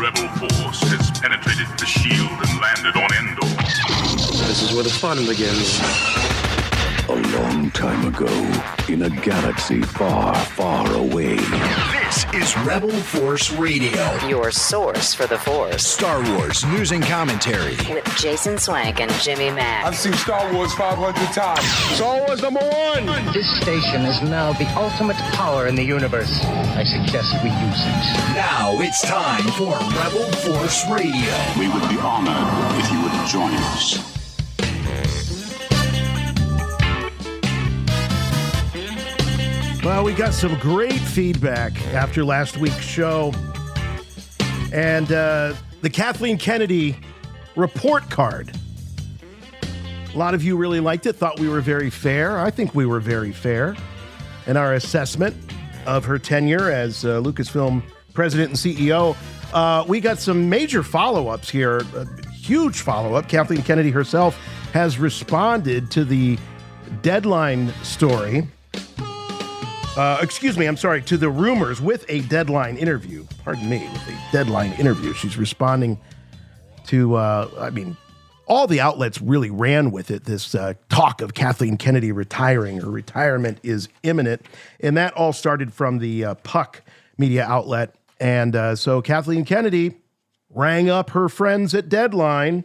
rebel force has penetrated the shield and landed on Andor. This is where the fun begins. A long time ago, in a galaxy far, far away. This is Rebel Force Radio. Your source for the Force. Star Wars news and commentary. With Jason Swank and Jimmy Mack. I've seen Star Wars 500 times. Star Wars #1! This station is now the ultimate power in the universe. I suggest we use it. Now it's time for Rebel Force Radio. We would be honored if you would join us. Well, we got some great feedback after last week's show. And the Kathleen Kennedy report card. A lot of you really liked it, thought we were very fair. I think we were very fair in our assessment of her tenure as Lucasfilm president and CEO. We got some major follow-ups here, a huge follow-up. Kathleen Kennedy herself has responded to the Deadline story. To the rumors with a Deadline interview. Pardon me, with a Deadline interview. She's responding to, all the outlets really ran with it, this talk of Kathleen Kennedy retiring. Her retirement is imminent. And that all started from the Puck media outlet. And so Kathleen Kennedy rang up her friends at Deadline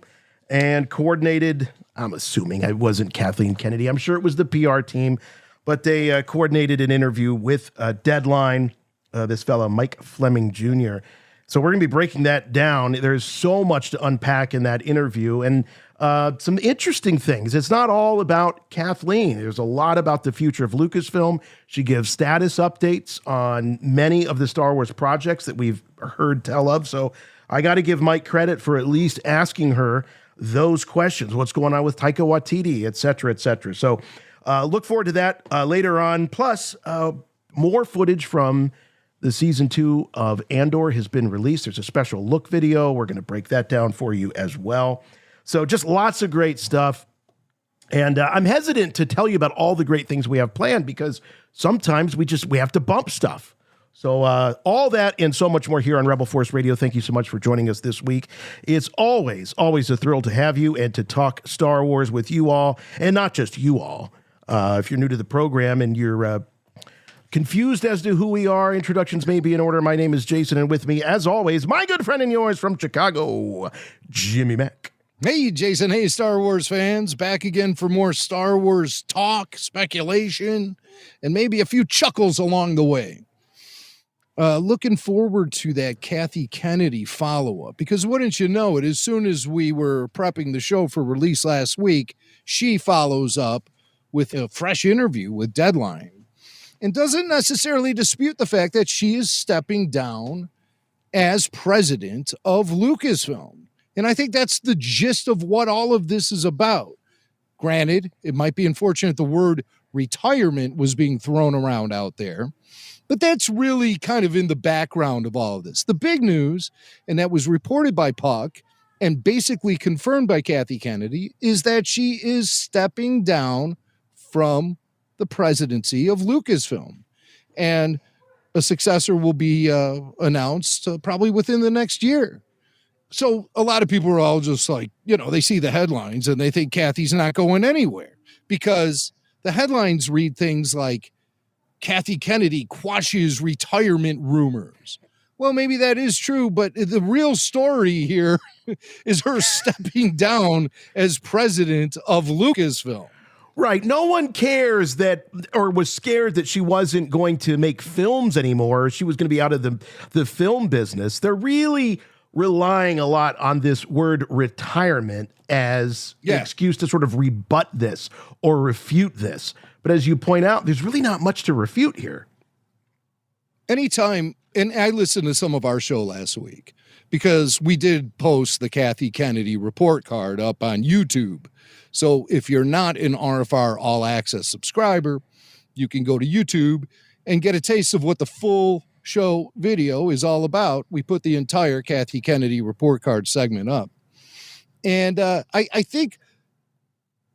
and coordinated, I'm assuming it wasn't Kathleen Kennedy, I'm sure it was the PR team, but they coordinated an interview with Deadline, this fellow, Mike Fleming Jr. So we're going to be breaking that down. There's so much to unpack in that interview and some interesting things. It's not all about Kathleen. There's a lot about the future of Lucasfilm. She gives status updates on many of the Star Wars projects that we've heard tell of. So I got to give Mike credit for at least asking her those questions. What's going on with Taika Waititi, et cetera, et cetera. So look forward to that later on. Plus, more footage from the season 2 of Andor has been released. There's a special look video. We're going to break that down for you as well. So just lots of great stuff. And I'm hesitant to tell you about all the great things we have planned because sometimes we have to bump stuff. So all that and so much more here on Rebel Force Radio. Thank you so much for joining us this week. It's always a thrill to have you and to talk Star Wars with you all, and not just you all. If you're new to the program and you're confused as to who we are, introductions may be in order. My name is Jason, and with me, as always, my good friend and yours from Chicago, Jimmy Mack. Hey, Jason. Hey, Star Wars fans. Back again for more Star Wars talk, speculation, and maybe a few chuckles along the way. Looking forward to that Kathy Kennedy follow-up, because wouldn't you know it, as soon as we were prepping the show for release last week, she follows up with a fresh interview with Deadline and doesn't necessarily dispute the fact that she is stepping down as president of Lucasfilm. And I think that's the gist of what all of this is about. Granted, it might be unfortunate the word retirement was being thrown around out there, but that's really kind of in the background of all of this. The big news, and that was reported by Puck and basically confirmed by Kathy Kennedy, is that she is stepping down from the presidency of Lucasfilm. And a successor will be announced probably within the next year. So a lot of people are all just like, they see the headlines and they think Kathy's not going anywhere because the headlines read things like Kathy Kennedy quashes retirement rumors. Well, maybe that is true, but the real story here is her stepping down as president of Lucasfilm. Right. No one cares that, or was scared that she wasn't going to make films anymore. She was going to be out of the film business. They're really relying a lot on this word retirement as an excuse to sort of rebut this or refute this. But as you point out, there's really not much to refute here. Anytime, and I listened to some of our show last week because we did post the Kathy Kennedy report card up on YouTube. So if you're not an RFR All Access subscriber, you can go to YouTube and get a taste of what the full show video is all about. We put the entire Kathy Kennedy report card segment up. And I think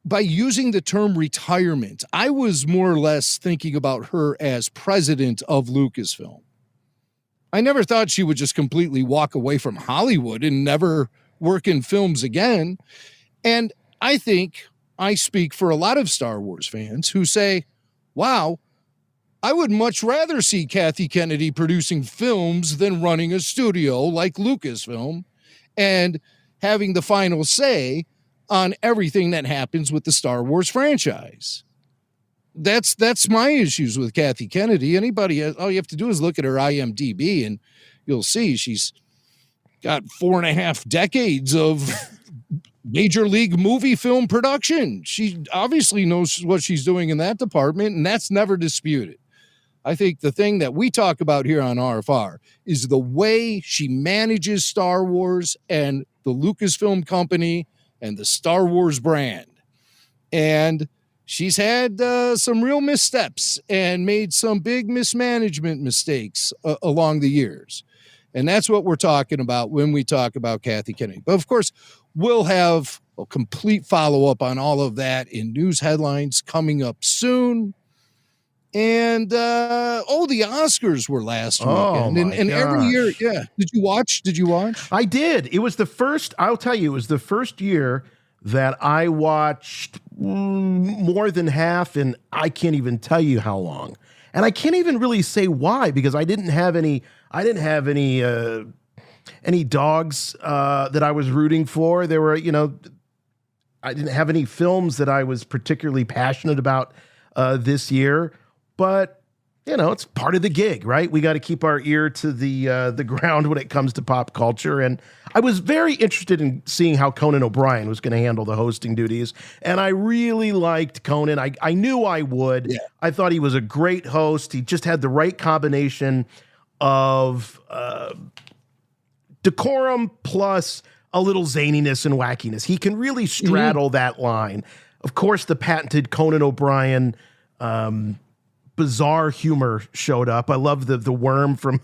by using the term retirement, I was more or less thinking about her as president of Lucasfilm. I never thought she would just completely walk away from Hollywood and never work in films again. And I think I speak for a lot of Star Wars fans who say, wow, I would much rather see Kathy Kennedy producing films than running a studio like Lucasfilm and having the final say on everything that happens with the Star Wars franchise. That's my issues with Kathy Kennedy. Anybody, all you have to do is look at her IMDb and you'll see she's got 4.5 decades of major league movie film production. She obviously knows what she's doing in that department, and that's never disputed. I think the thing that we talk about here on RFR is the way she manages Star Wars and the Lucasfilm company and the Star Wars brand. And she's had some real missteps and made some big mismanagement mistakes along the years. And that's what we're talking about when we talk about Kathy Kennedy. But of course, we'll have a complete follow-up on all of that in news headlines coming up soon. And the Oscars were last weekend, and every year, yeah. Did you watch? I did. It was the first. I'll tell you, it was the first year that I watched more than half, and I can't even tell you how long. And I can't even really say why, because I didn't have any. I didn't have any dogs that I was rooting for. There were, I didn't have any films that I was particularly passionate about this year. But, it's part of the gig, right? We got to keep our ear to the ground when it comes to pop culture. And I was very interested in seeing how Conan O'Brien was going to handle the hosting duties. And I really liked Conan. I knew I would. Yeah. I thought he was a great host. He just had the right combination of decorum plus a little zaniness and wackiness. He can really straddle that line. Of course, the patented Conan O'Brien bizarre humor showed up. I love the worm from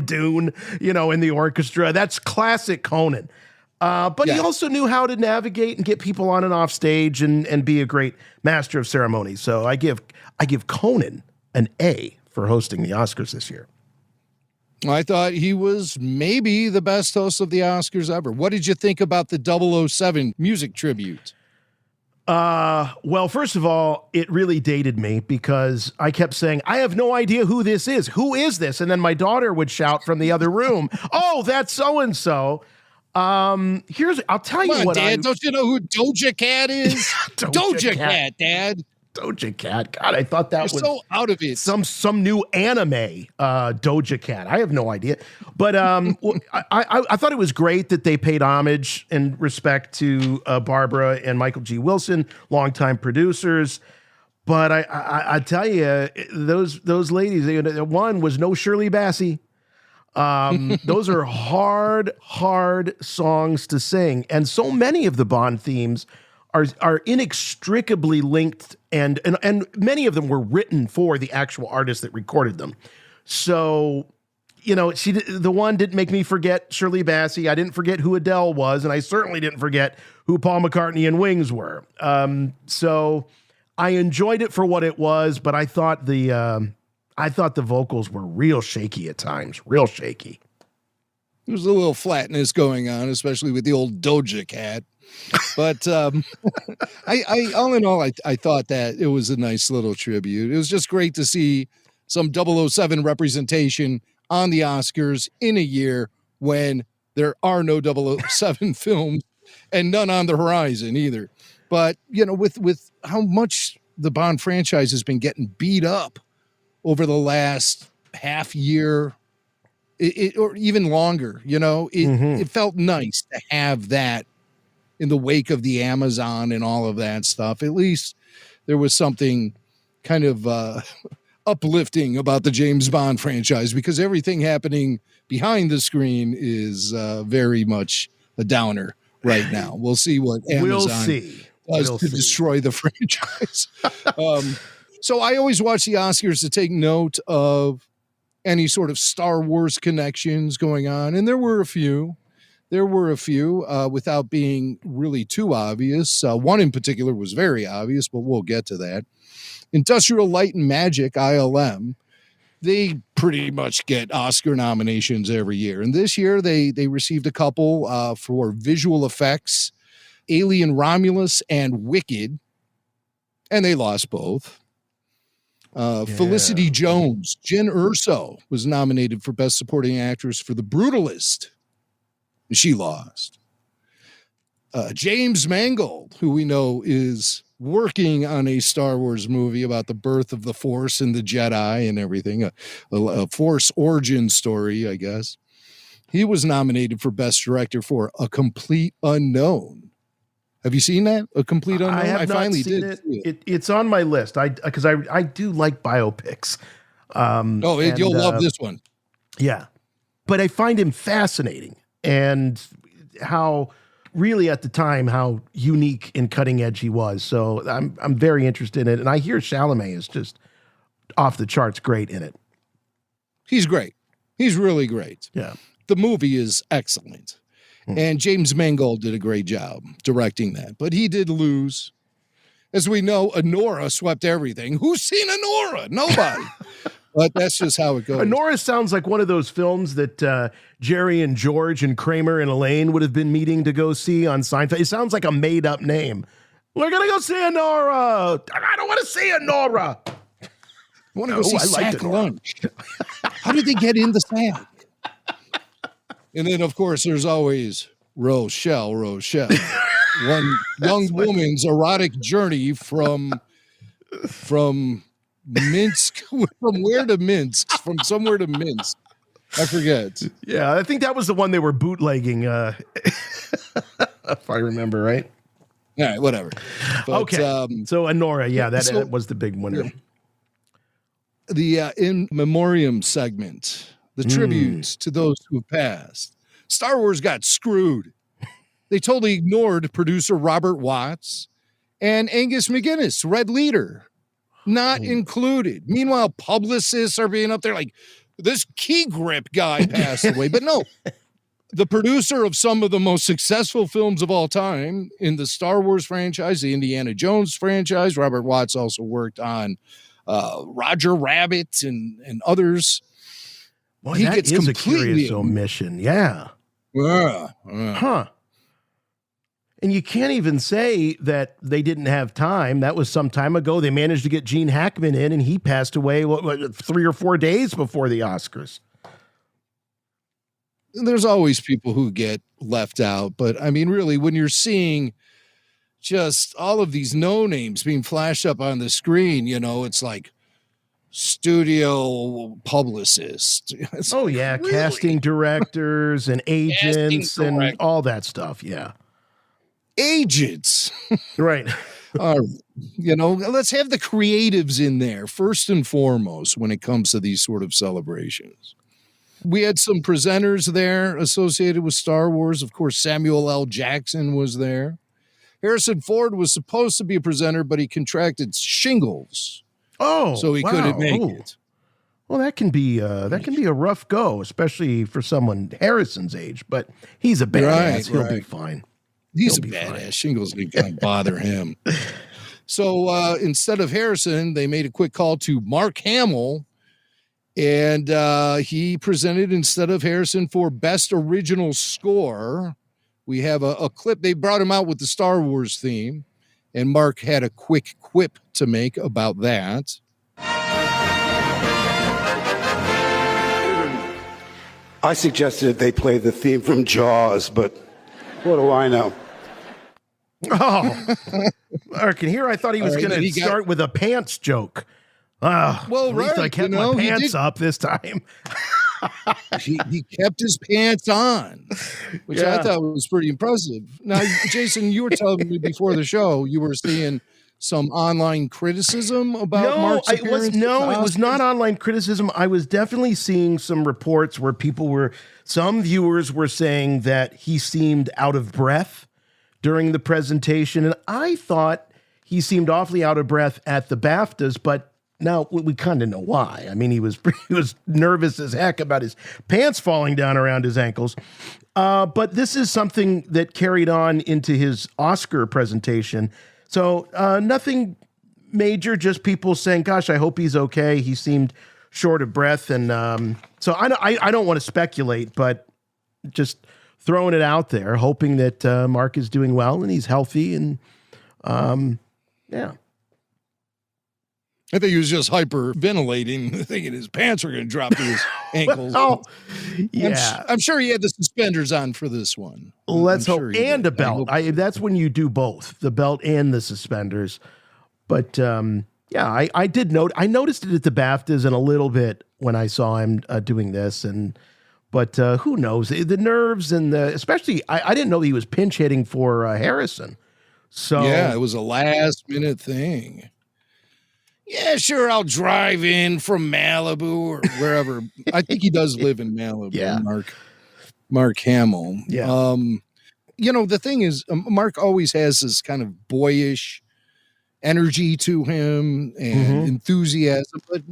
Dune, in the orchestra. That's classic Conan. But he also knew how to navigate and get people on and off stage and be a great master of ceremonies. So I give Conan an A for hosting the Oscars this year. I thought he was maybe the best host of the Oscars ever. What did you think about the 007 music tribute? Well, first of all, it really dated me because I kept saying, I have no idea who this is. Who is this? And then my daughter would shout from the other room, oh, that's so-and-so. I'll tell you what, Dad, don't you know who Doja Cat is? Doja Cat, Dad. Doja Cat. God, I thought that was so out of it. Some new anime, Doja Cat. I have no idea. But I thought it was great that they paid homage and respect to Barbara and Michael G. Wilson, longtime producers. But I tell you, those ladies, one was no Shirley Bassey. Those are hard songs to sing. And so many of the Bond themes are inextricably linked, and many of them were written for the actual artist that recorded them. So, the one didn't make me forget Shirley Bassey. I didn't forget who Adele was, and I certainly didn't forget who Paul McCartney and Wings were. So I enjoyed it for what it was, but I thought the vocals were real shaky at times, real shaky. There's a little flatness going on, especially with the old Doja Cat. But I all in all, I thought that it was a nice little tribute. It was just great to see some 007 representation on the Oscars in a year when there are no 007 films and none on the horizon either. But, with how much the Bond franchise has been getting beat up over the last half year, or even longer, it felt nice to have that in the wake of the Amazon and all of that stuff. At least there was something kind of uplifting about the James Bond franchise, because everything happening behind the screen is very much a downer right now. We'll see what Amazon does to destroy the franchise. So I always watch the Oscars to take note of any sort of Star Wars connections going on. And there were a few. Without being really too obvious. One in particular was very obvious, but we'll get to that. Industrial Light and Magic, ILM. they pretty much get Oscar nominations every year. And this year they received a couple for visual effects, Alien Romulus and Wicked, and they lost both. Felicity Jones, Jen Erso, was nominated for Best Supporting Actress for The Brutalist. She lost. James Mangold, who we know is working on a Star Wars movie about the birth of the Force and the Jedi and everything, a Force origin story, I guess. He was nominated for Best Director for A Complete Unknown. Have you seen that? A Complete Unknown? I finally did. It's on my list. Because I do like biopics. You'll love this one. Yeah. But I find him fascinating, and how really at the time, how unique and cutting edge he was. So I'm very interested in it. And I hear Chalamet is just off the charts great in it. He's great. He's really great. Yeah. The movie is excellent. And James Mangold did a great job directing that. But he did lose. As we know, Andor swept everything. Who's seen Andor? Nobody. But that's just how it goes. Andor sounds like one of those films that Jerry and George and Kramer and Elaine would have been meeting to go see on Seinfeld. It sounds like a made-up name. We're going to go see Andorra. I don't want to see Andorra. I want to go see Sack Lunch. How did they get in the sack? And then, of course, there's always Rochelle. One young woman's erotic journey from Minsk, from where to Minsk, from somewhere to Minsk. I forget. Yeah, I think that was the one they were bootlegging, if I remember right. All right, whatever. But, okay, so Andorra, that was the big winner. The in memoriam segment, the tributes to those who have passed. Star Wars got screwed. They totally ignored producer Robert Watts and Angus McGinnis, Red Leader, not included. Meanwhile, publicists are being up there like, this key grip guy passed away. But no, the producer of some of the most successful films of all time in the Star Wars franchise, the Indiana Jones franchise. Robert Watts also worked on Roger Rabbit and others. Well, he gets a curious omission. Yeah. Huh. And you can't even say that they didn't have time. That was some time ago. They managed to get Gene Hackman in, and he passed away 3 or 4 days before the Oscars. There's always people who get left out. But, I mean, really, when you're seeing just all of these no-names being flashed up on the screen, it's like studio publicist. Really? Casting directors and agents and all that stuff, yeah. Agents. Right. Let's have the creatives in there first and foremost when it comes to these sort of celebrations. We had some presenters there associated with Star Wars. Of course, Samuel L. Jackson was there. Harrison Ford was supposed to be a presenter, but he contracted shingles. Oh, so he couldn't make it. Well, that can be a rough go, especially for someone Harrison's age. But he's a badass; he'll be fine. He's a badass. Shingles didn't bother him. So instead of Harrison, they made a quick call to Mark Hamill, and he presented instead of Harrison for Best Original Score. We have a clip. They brought him out with the Star Wars theme. And Mark had a quick quip to make about that. I suggested they play the theme from Jaws, but what do I know? Oh, Mark, and here I thought he was going to start with a pants joke. At least I kept my pants up this time. he kept his pants on, which I thought was pretty impressive. Now, Jason, you were telling me before the show you were seeing some online criticism about Mark's appearance. It was not online criticism. I was definitely seeing some reports where some viewers were saying that he seemed out of breath during the presentation, and I thought he seemed awfully out of breath at the BAFTAs, but now we kind of know why. I mean, he was nervous as heck about his pants falling down around his ankles. But this is something that carried on into his Oscar presentation. So nothing major, just people saying, gosh, I hope he's okay. He seemed short of breath, and so I don't want to speculate, but just throwing it out there, hoping that Mark is doing well and he's healthy, and yeah. I think he was just hyperventilating, thinking his pants were going to drop to his ankles. Oh, yeah. I'm sure he had the suspenders on for this one. Let's hope. Sure And a belt. That's when you do both, the belt and the suspenders. But yeah, I did note. I noticed it at the BAFTAs and a little bit when I saw him doing this. But who knows? The nerves and especially, I didn't know he was pinch hitting for Harrison. So yeah, it was a last minute thing. Yeah, sure, I'll drive in from Malibu or wherever. I think he does live in Malibu, yeah. Mark Hamill. Yeah. The thing is, Mark always has this kind of boyish energy to him and enthusiasm, but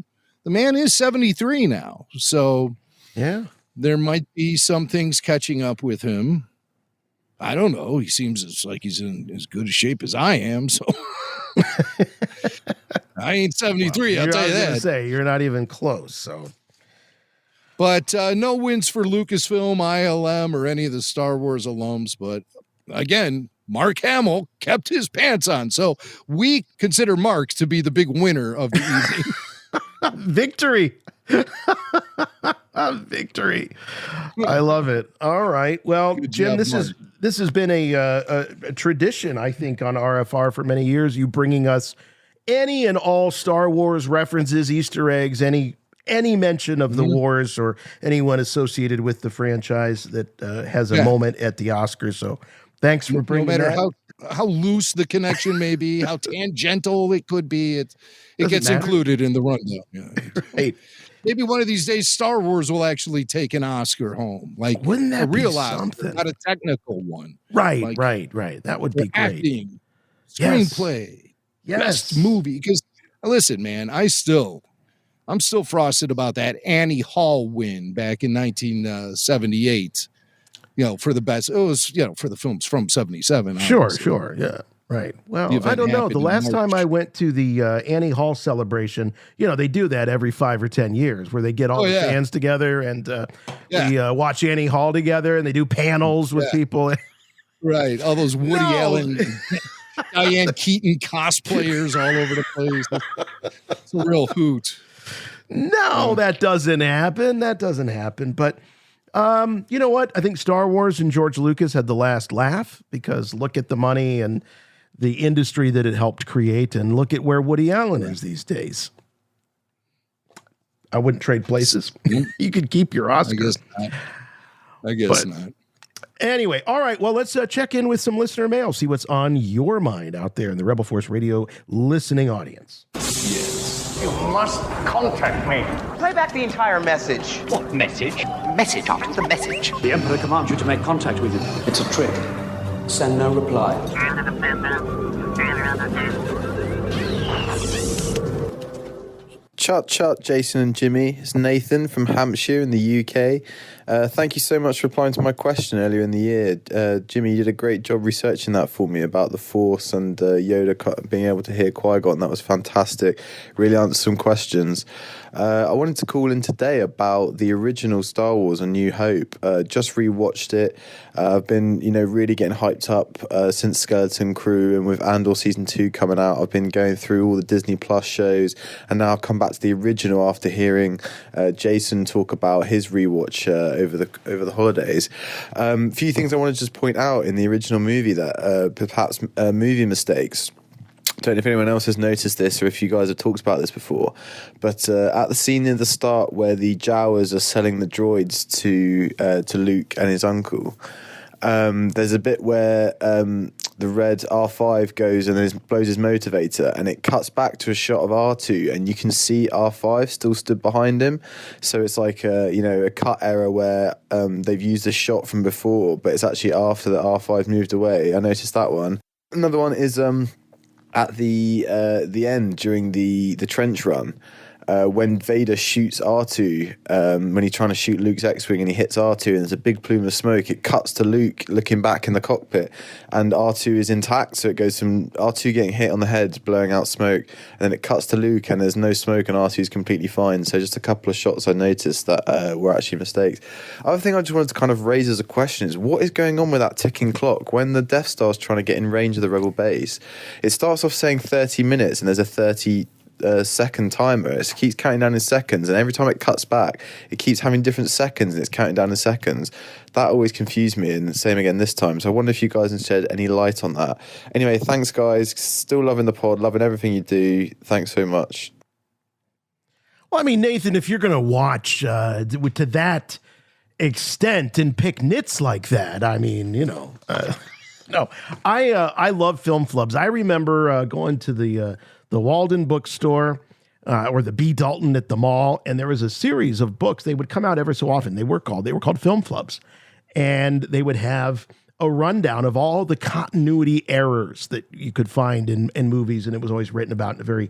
the man is 73 now. So yeah, there might be some things catching up with him. I don't know. He seems like he's in as good a shape as I am, so I ain't 73, I'll tell you that. Say, you're not even close. So, but no wins for Lucasfilm, ILM, or any of the Star Wars alums. But again, Mark Hamill kept his pants on. So we consider Mark to be the big winner of the evening. Victory. Victory. I love it. All right. Well, Good Jim, job, this has been a tradition, I think, on RFR for many years. You bringing us any and all Star Wars references, Easter eggs, any mention of the wars or anyone associated with the franchise that has a moment at the Oscars. So thanks for bringing no matter that. how loose the connection may be, how tangential it could be, it gets matter. Included in the rundown. Yeah. Right. Maybe one of these days, Star Wars will actually take an Oscar home. Like, wouldn't that a real be Oscar, something? not a technical one. Right, Like, right. That would be great. Acting, Yes. screenplay, Yes. best movie. Because listen, man, I'm still frosted about that Annie Hall win back in 1978. For the best. It was for the films from 77. Sure, yeah. Right. Well, I don't know. The last time I went to the Annie Hall celebration, they do that every 5 or 10 years where they get all the fans together and we watch Annie Hall together and they do panels with people. Right. All those Woody Allen and Diane Keaton cosplayers all over the place. It's a real hoot. No, that doesn't happen. But you know what? I think Star Wars and George Lucas had the last laugh because look at the money and the industry that it helped create, and look at where Woody Allen is these days. I wouldn't trade places. You could keep your Oscar. I guess not. Anyway, all right. Well, let's check in with some listener mail, see what's on your mind out there in the Rebel Force Radio listening audience. Yes. You must contact me. Play back the entire message. What message? Message after the message. The Emperor commands you to make contact with him. It's a trick. Send no reply. Chut, Jason and Jimmy. It's Nathan from Hampshire in the UK. Thank you so much for replying to my question earlier in the year. Jimmy, you did a great job researching that for me about the Force and Yoda being able to hear Qui-Gon. That was fantastic. Really answered some questions. I wanted to call in today about the original Star Wars: A New Hope. Just rewatched it. I've been, really getting hyped up since Skeleton Crew, and with Andor Season 2 coming out, I've been going through all the Disney Plus shows, and now I've come back to the original after hearing Jason talk about his rewatch over the holidays. Few things I want to just point out in the original movie that perhaps movie mistakes. I don't know if anyone else has noticed this or if you guys have talked about this before, but at the scene in the start where the Jawas are selling the droids to Luke and his uncle, there's a bit where the red R5 goes and then blows his motivator, and it cuts back to a shot of R2, and you can see R5 still stood behind him. So it's like a cut error where they've used a shot from before, but it's actually after the R5 moved away. I noticed that one. Another one is at the end during the trench run. when Vader shoots R2, when he's trying to shoot Luke's X-Wing and he hits R2 and there's a big plume of smoke, it cuts to Luke looking back in the cockpit and R2 is intact, so it goes from R2 getting hit on the head, blowing out smoke, and then it cuts to Luke and there's no smoke and R2 is completely fine. So just a couple of shots I noticed that were actually mistakes. Other thing I just wanted to kind of raise as a question is, what is going on with that ticking clock? When the Death Star's trying to get in range of the Rebel base, it starts off saying 30 minutes and there's a 30 second timer. It keeps counting down in seconds, and every time it cuts back it keeps having different seconds and it's counting down in seconds. That always confused me, and the same again this time. So I wonder if you guys can shed any light on that. Anyway, thanks guys, still loving the pod, loving everything you do. Thanks so much. Well, I mean, Nathan, if you're going to watch to that extent and pick nits like that, I mean, no, I love film flubs. I remember going to the Walden bookstore or the B. Dalton at the mall, and there was a series of books. They would come out ever so often. They were called film flubs, and they would have a rundown of all the continuity errors that you could find in movies, and it was always written about in a very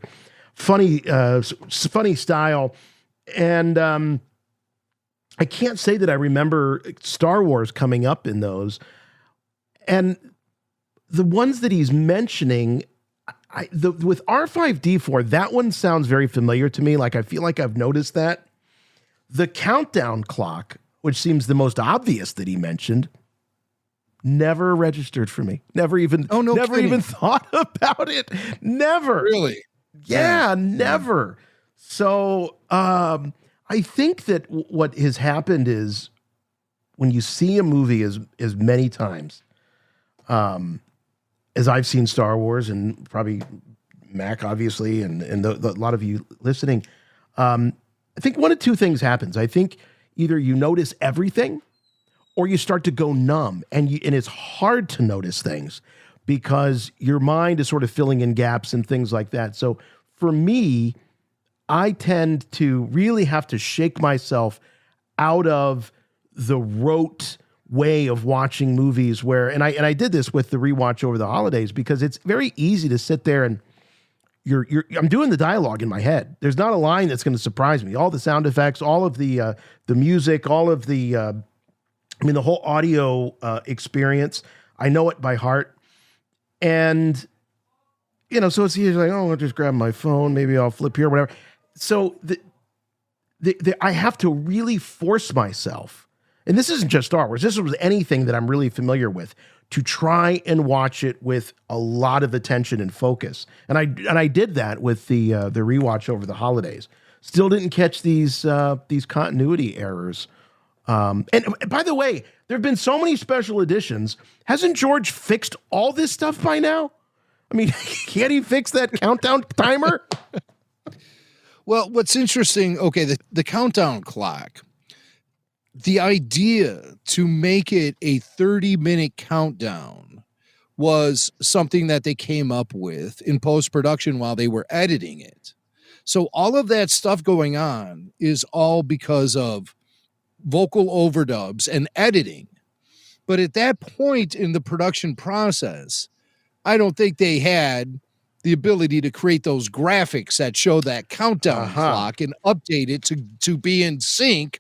funny style. And I can't say that I remember Star Wars coming up in those, and the ones that he's mentioning. With R5D4, that one sounds very familiar to me. Like, I feel like I've noticed that. The countdown clock, which seems the most obvious that he mentioned, never registered for me. Never even thought about it. Never. Really? Yeah, never. So I think that what has happened is when you see a movie as many times, as I've seen Star Wars, and probably Mac, obviously, and a lot of you listening, I think one of two things happens. I think either you notice everything or you start to go numb, and it's hard to notice things because your mind is sort of filling in gaps and things like that. So for me, I tend to really have to shake myself out of the rote way of watching movies and I did this with the rewatch over the holidays, because it's very easy to sit there and I'm doing the dialogue in my head. There's not a line that's going to surprise me. All the sound effects, all of the music, all of the the whole audio experience, I know it by heart. And so it's usually like, oh, I'll just grab my phone, maybe I'll flip here, whatever. So I have to really force myself. And this isn't just Star Wars. This was anything that I'm really familiar with, to try and watch it with a lot of attention and focus. And I did that with the rewatch over the holidays. Still didn't catch these continuity errors. And by the way, there have been so many special editions. Hasn't George fixed all this stuff by now? I mean, can't he fix that countdown timer? Well, what's interesting, okay, the countdown clock. The idea to make it a 30-minute countdown was something that they came up with in post-production while they were editing it. So all of that stuff going on is all because of vocal overdubs and editing. But at that point in the production process, I don't think they had the ability to create those graphics that show that countdown clock and update it to be in sync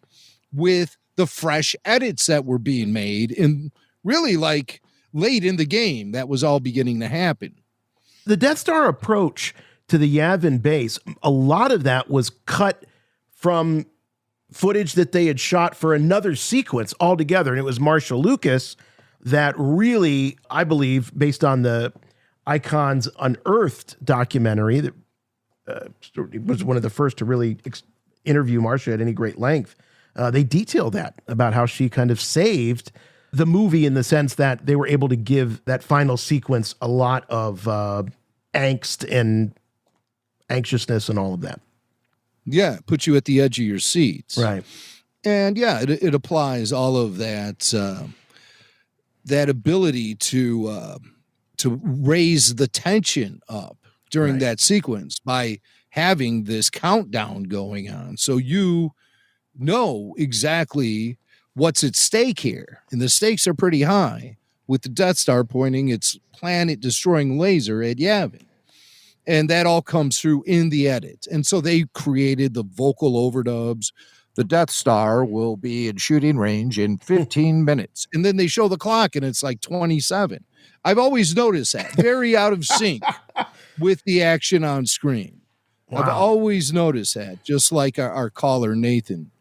with the fresh edits that were being made, and really like late in the game, that was all beginning to happen. The Death Star approach to the Yavin base, a lot of that was cut from footage that they had shot for another sequence altogether. And it was Marshall Lucas that really, I believe, based on the Icons Unearthed documentary that was one of the first to really interview Marcia at any great length, they detail that about how she kind of saved the movie in the sense that they were able to give that final sequence a lot of angst and anxiousness and all of that. Yeah, put you at the edge of your seats. Right. And yeah, it applies all of that that ability to raise the tension up during that sequence by having this countdown going on. So you know exactly what's at stake here. And the stakes are pretty high with the Death Star pointing its planet-destroying laser at Yavin. And that all comes through in the edit. And so they created the vocal overdubs. The Death Star will be in shooting range in 15 minutes. And then they show the clock and it's like 27. I've always noticed that. Very out of sync with the action on screen. Wow. I've always noticed that, just like our caller, Nathan.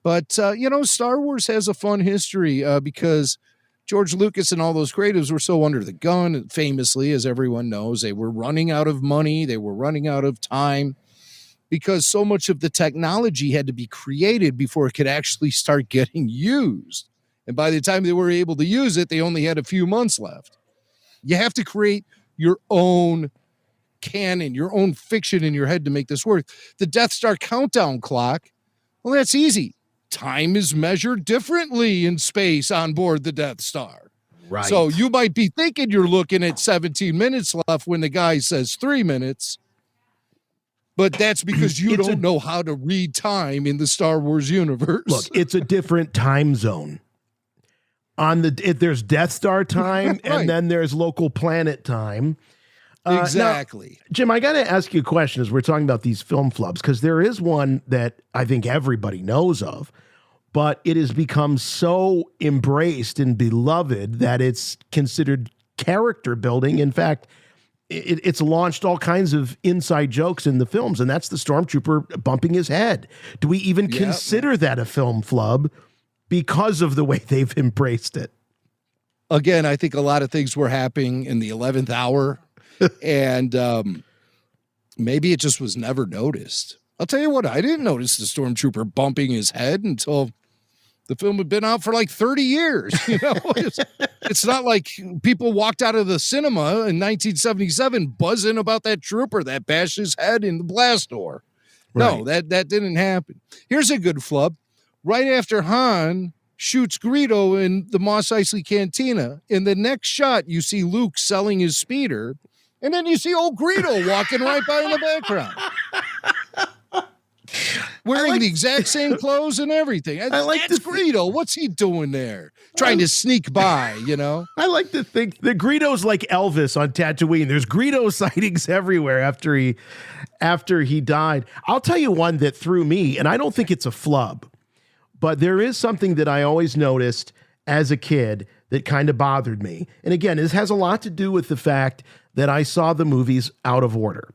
But, Star Wars has a fun history because George Lucas and all those creatives were so under the gun. Famously, as everyone knows, they were running out of money. They were running out of time because so much of the technology had to be created before it could actually start getting used. And by the time they were able to use it, they only had a few months left. You have to create your own canon, your own fiction in your head to make this work. The Death Star countdown clock, well, that's easy. Time is measured differently in space on board the Death Star. Right. So you might be thinking you're looking at 17 minutes left when the guy says 3 minutes. But that's because you don't know how to read time in the Star Wars universe. Look, it's a different time zone. There's Death Star time, right, and then there's local planet time. Exactly. Now, Jim, I got to ask you a question as we're talking about these film flubs, because there is one that I think everybody knows of, but it has become so embraced and beloved that it's considered character building. In fact, it's launched all kinds of inside jokes in the films, and that's the stormtrooper bumping his head. Do we even consider that a film flub because of the way they've embraced it? Again, I think a lot of things were happening in the 11th hour, and maybe it just was never noticed. I'll tell you what, I didn't notice the stormtrooper bumping his head until the film had been out for like 30 years. It's not like people walked out of the cinema in 1977 buzzing about that trooper that bashed his head in the blast door. Right. No, that didn't happen. Here's a good flub. Right after Han shoots Greedo in the Mos Eisley Cantina, in the next shot, you see Luke selling his speeder, and then you see old Greedo walking right by in the background. Wearing the exact same clothes and everything. That's Greedo. What's he doing there? Trying to sneak by, I like to think that Greedo's like Elvis on Tatooine. There's Greedo sightings everywhere after he died. I'll tell you one that threw me, and I don't think it's a flub, but there is something that I always noticed as a kid that kind of bothered me. And again, this has a lot to do with the fact that I saw the movies out of order.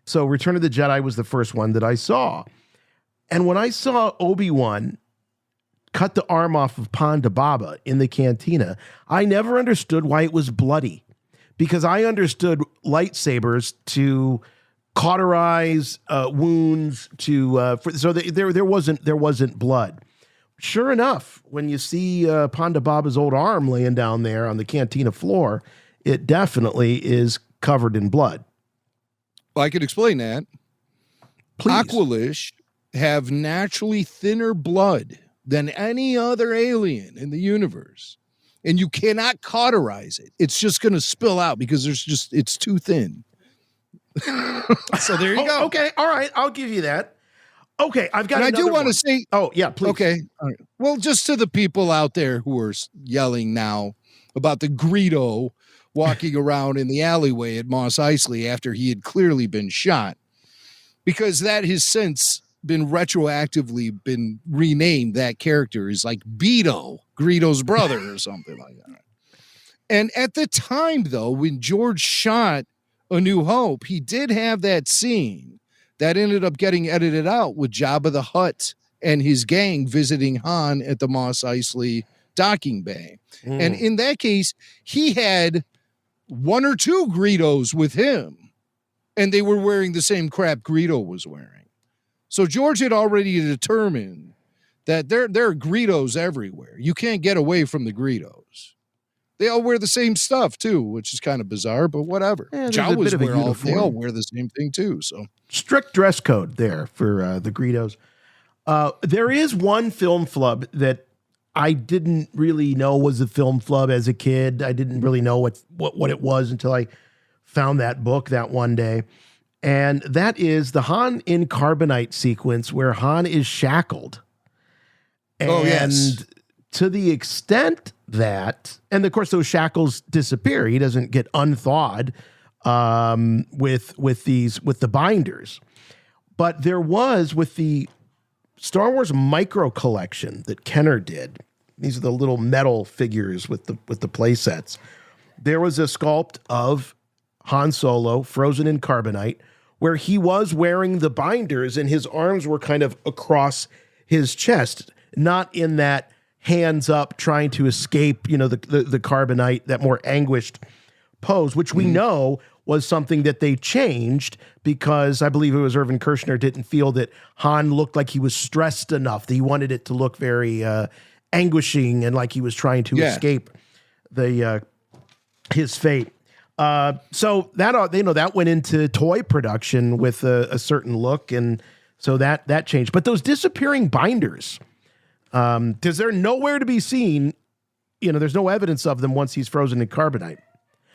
So Return of the Jedi was the first one that I saw. And when I saw Obi-Wan cut the arm off of Ponda Baba in the cantina, I never understood why it was bloody, because I understood lightsabers to cauterize wounds, so there wasn't blood. Sure enough, when you see Ponda Baba's old arm laying down there on the cantina floor, it definitely is covered in blood. Well, I could explain that. Please. Aqualish have naturally thinner blood than any other alien in the universe. And you cannot cauterize it. It's just going to spill out because it's too thin. So there you go. Okay. All right. I'll give you that. Okay. I've got I do want to say. Oh, yeah, please. Okay. All right. Well, just to the people out there who are yelling now about the Greedo walking around in the alleyway at Mos Eisley after he had clearly been shot, because that has since been retroactively been renamed. That character is like Beto, Greedo's brother or something like that. And at the time, though, when George shot A New Hope, he did have that scene that ended up getting edited out with Jabba the Hutt and his gang visiting Han at the Mos Eisley docking bay. And in that case, he had one or two Greedos with him, and they were wearing the same crap Greedo was wearing. So George had already determined that there are Greedos everywhere. You can't get away from the Greedos. They all wear the same stuff too, which is kind of bizarre, but whatever. Yeah, Jawas they all wear the same thing too. So strict dress code there for the Greedos. There is one film flub that I didn't really know was a film flub as a kid. I didn't really know what it was until I found that book that one day. And that is the Han in Carbonite sequence where Han is shackled. And to the extent that, and of course those shackles disappear, he doesn't get unthawed with the binders. But there was, with the Star Wars micro collection that Kenner did, these are the little metal figures with the play sets. There was a sculpt of Han Solo frozen in carbonite where he was wearing the binders and his arms were kind of across his chest, not in that hands up trying to escape, the carbonite, that more anguished pose, which we know was something that they changed because I believe it was Irvin Kershner didn't feel that Han looked like he was stressed enough, that he wanted it to look very anguishing and like he was trying to escape his fate. So that went into toy production with a certain look, and so that changed. But those disappearing binders, because they're nowhere to be seen, there's no evidence of them once he's frozen in carbonite.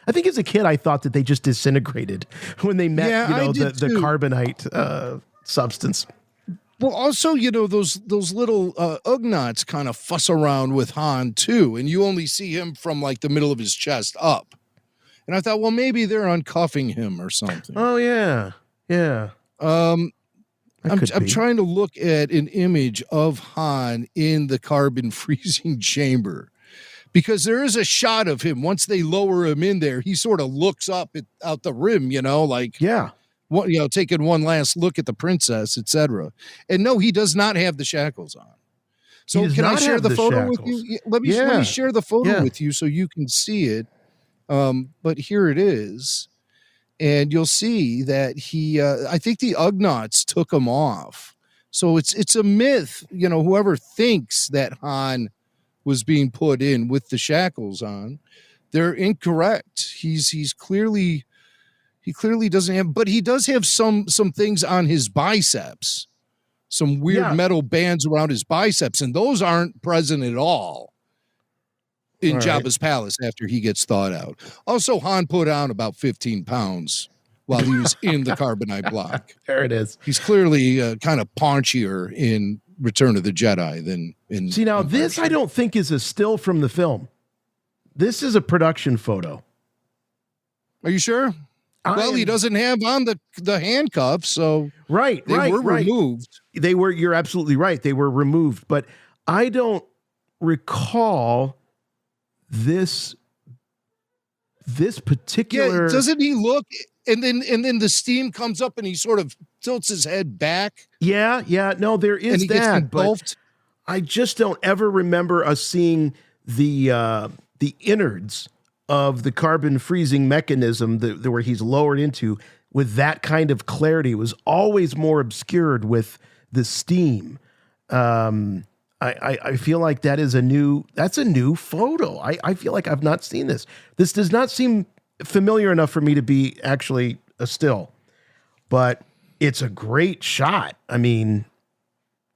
I think as a kid, I thought that they just disintegrated when they met, the carbonite substance. Well, also, those little Ugnaughts kind of fuss around with Han too, and you only see him from like the middle of his chest up. And I thought, well, maybe they're uncuffing him or something. Oh yeah. I'm trying to look at an image of Han in the carbon freezing chamber, because there is a shot of him once they lower him in there. He sort of looks up out the rim, taking one last look at the princess, etc. And no, he does not have the shackles on. So can I share the photo with you? Let me share the photo with you so you can see it. But here it is. And you'll see that I think the Ugnaughts took him off. So it's a myth, whoever thinks that Han was being put in with the shackles on, they're incorrect. He clearly doesn't have, but he does have some things on his biceps, some weird metal bands around his biceps, and those aren't present at all in Jabba's palace after he gets thawed out. Also, Han put on about 15 pounds while he was in the carbonite block. There it is. He's clearly kind of paunchier in Return of the Jedi than in. See, now this I don't think is a still from the film. This is a production photo. Are you sure? He doesn't have on the handcuffs, so they were removed. You're absolutely right. They were removed, but I don't recall this particular. Yeah, doesn't he look? And then the steam comes up and he sort of tilts his head back. Yeah. No, there is and he that, but I just don't ever remember us seeing the innards of the carbon freezing mechanism where he's lowered into with that kind of clarity. It was always more obscured with the steam. I feel like that's a new photo. I feel like I've not seen this. This does not seem familiar enough for me to be actually a still, but it's a great shot. I mean,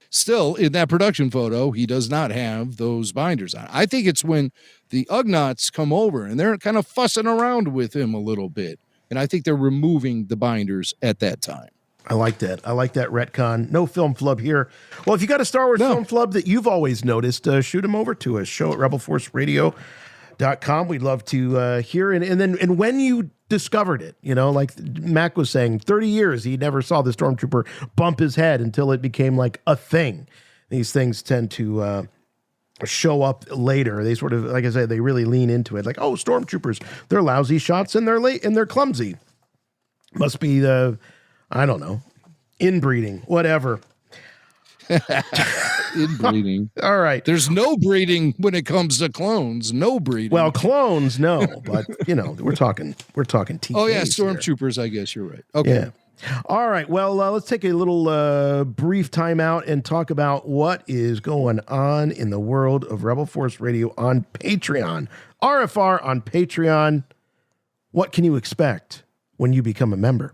still in that production photo, he does not have those binders on. I think it's when the Ugnaughts come over and they're kind of fussing around with him a little bit. And I think they're removing the binders at that time. I like that. I like that retcon. No film flub here. Well, if you got a Star Wars film flub that you've always noticed, shoot them over to us. Show at rebelforceradio.com. We'd love to hear. And when you discovered it, like Mac was saying, 30 years, he never saw the stormtrooper bump his head until it became like a thing. These things tend to show up later. They sort of, like I said, they really lean into it. Like, oh, stormtroopers, they're lousy shots and they're late and they're clumsy. Must be I don't know, inbreeding, whatever. Inbreeding. All right. There's no breeding when it comes to clones. No breeding. Well, clones, no, but we're talking TKs. Oh yeah, stormtroopers. I guess you're right. Okay. Yeah. All right. Well, let's take a little brief timeout and talk about what is going on in the world of Rebel Force Radio on Patreon. RFR on Patreon. What can you expect when you become a member?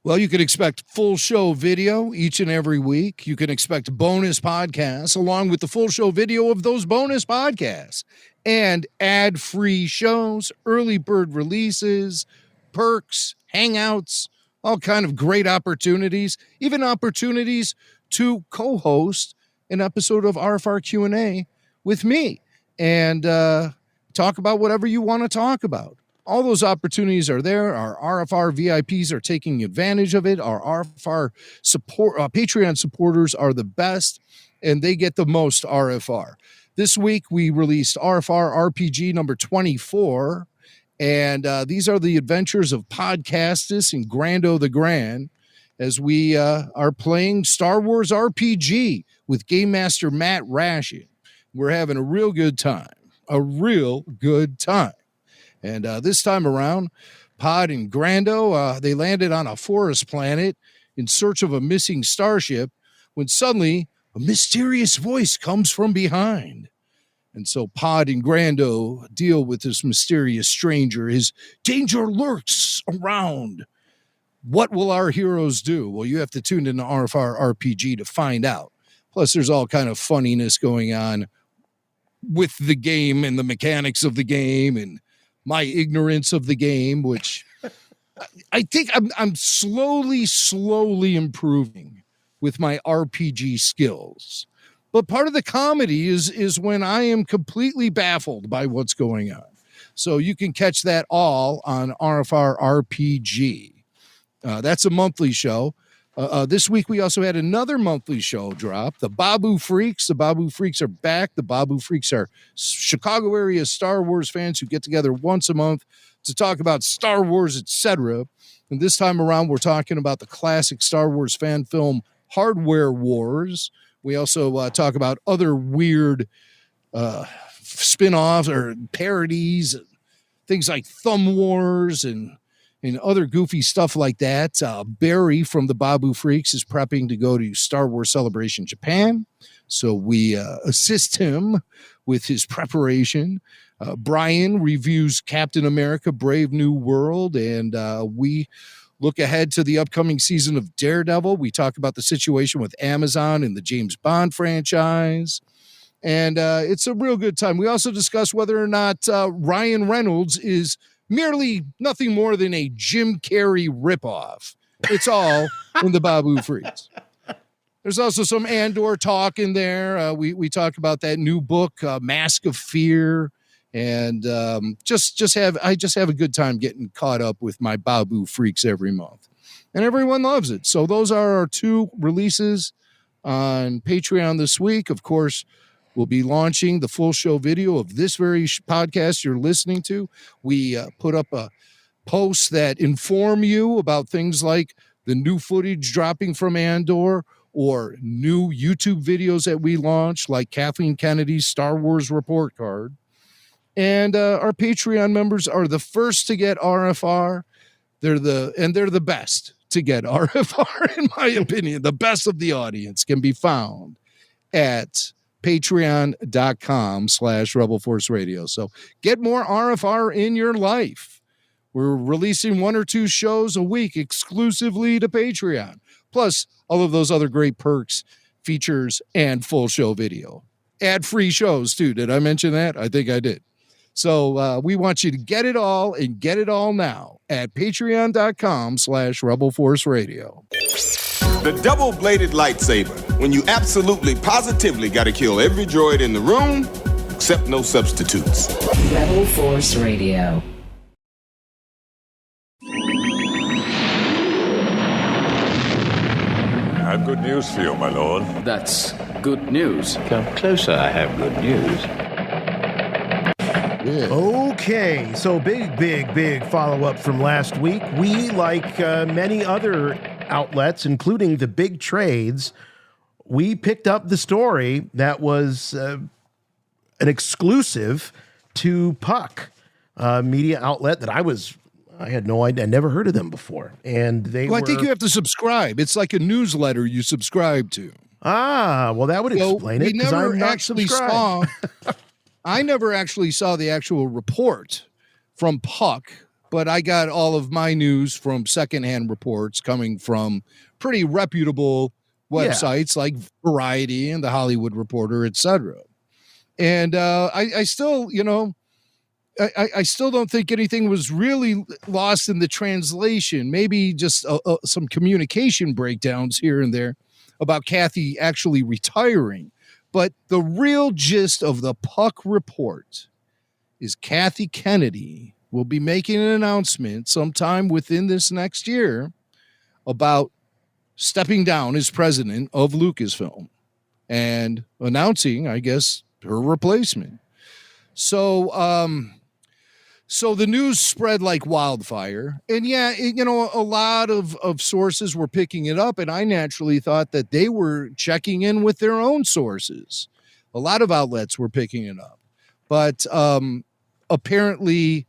Well, you can expect full show video each and every week. You can expect bonus podcasts along with the full show video of those bonus podcasts and ad-free shows, early bird releases, perks, hangouts, all kind of great opportunities, even opportunities to co-host an episode of RFR Q&A with me and talk about whatever you want to talk about. all those opportunities are there. Our RFR VIPs are taking advantage of it. Our RFR Patreon supporters are the best, and they get the most RFR. This week, we released RFR RPG number 24, and these are the adventures of Podcastus and Grando the Grand, as we are playing Star Wars RPG with Game Master Matt Rashin. We're having a real good time. And this time around, Pod and Grando, they landed on a forest planet in search of a missing starship when suddenly a mysterious voice comes from behind. And so Pod and Grando deal with this mysterious stranger. His danger lurks around. What will our heroes do? Well, you have to tune into RFR RPG to find out. Plus, there's all kind of funniness going on with the game and the mechanics of the game and my ignorance of the game, which I think I'm slowly improving with my RPG skills. But part of the comedy is when I am completely baffled by what's going on. So you can catch that all on RFR RPG. That's a monthly show. This week, we also had another monthly show drop, the Babu Freaks. The Babu Freaks are back. The Babu Freaks are Chicago area Star Wars fans who get together once a month to talk about Star Wars, etc. And this time around, we're talking about the classic Star Wars fan film, Hardware Wars. We also talk about other weird spin-offs or parodies, things like Thumb Wars and other goofy stuff like that. Barry from the Babu Freaks is prepping to go to Star Wars Celebration Japan, so we assist him with his preparation. Brian reviews Captain America Brave New World, and we look ahead to the upcoming season of Daredevil. We talk about the situation with Amazon and the James Bond franchise, and it's a real good time. We also discuss whether or not Ryan Reynolds is merely nothing more than a Jim Carrey ripoff. It's all in the Babu Freaks. There's also some Andor talk in there. We talk about that new book, Mask of Fear, and I just have a good time getting caught up with my Babu Freaks every month, and everyone loves it. So those are our two releases on Patreon this week. Of course, we'll be launching the full show video of this very podcast you're listening to. We put up a post that inform you about things like the new footage dropping from Andor or new YouTube videos that we launch, like Kathleen Kennedy's Star Wars report card. And our Patreon members are the first to get RFR. They're the best to get RFR, in my opinion. The best of the audience can be found at patreon.com/Rebel Force Radio. So get more RFR in your life. We're releasing 1 or 2 shows a week exclusively to Patreon, plus all of those other great perks, features, and full show video. Ad-free shows, too. Did I mention that? I think I did. So we want you to get it all and get it all now at patreon.com/Rebel Force Radio. The double-bladed lightsaber, when you absolutely, positively got to kill every droid in the room, except no substitutes. Rebel Force Radio. I have good news for you, my lord. That's good news. Come closer, I have good news. Okay, so big follow-up from last week. We, like many other outlets, including the big trades, we picked up the story that was an exclusive to Puck, media outlet that I had no idea. I never heard of them before. And I think you have to subscribe. It's like a newsletter you subscribe to. Well, that would explain it, because I'm not subscribed. I never actually saw the actual report from Puck, but I got all of my news from secondhand reports coming from pretty reputable websites like Variety and The Hollywood Reporter, etc. And I still, I still don't think anything was really lost in the translation. Maybe just some communication breakdowns here and there about Kathy actually retiring. But the real gist of the Puck report is Kathy Kennedy will be making an announcement sometime within this next year about stepping down as president of Lucasfilm and announcing, I guess, her replacement. So, so the news spread like wildfire. And yeah, a lot of sources were picking it up. And I naturally thought that they were checking in with their own sources. A lot of outlets were picking it up. But apparently,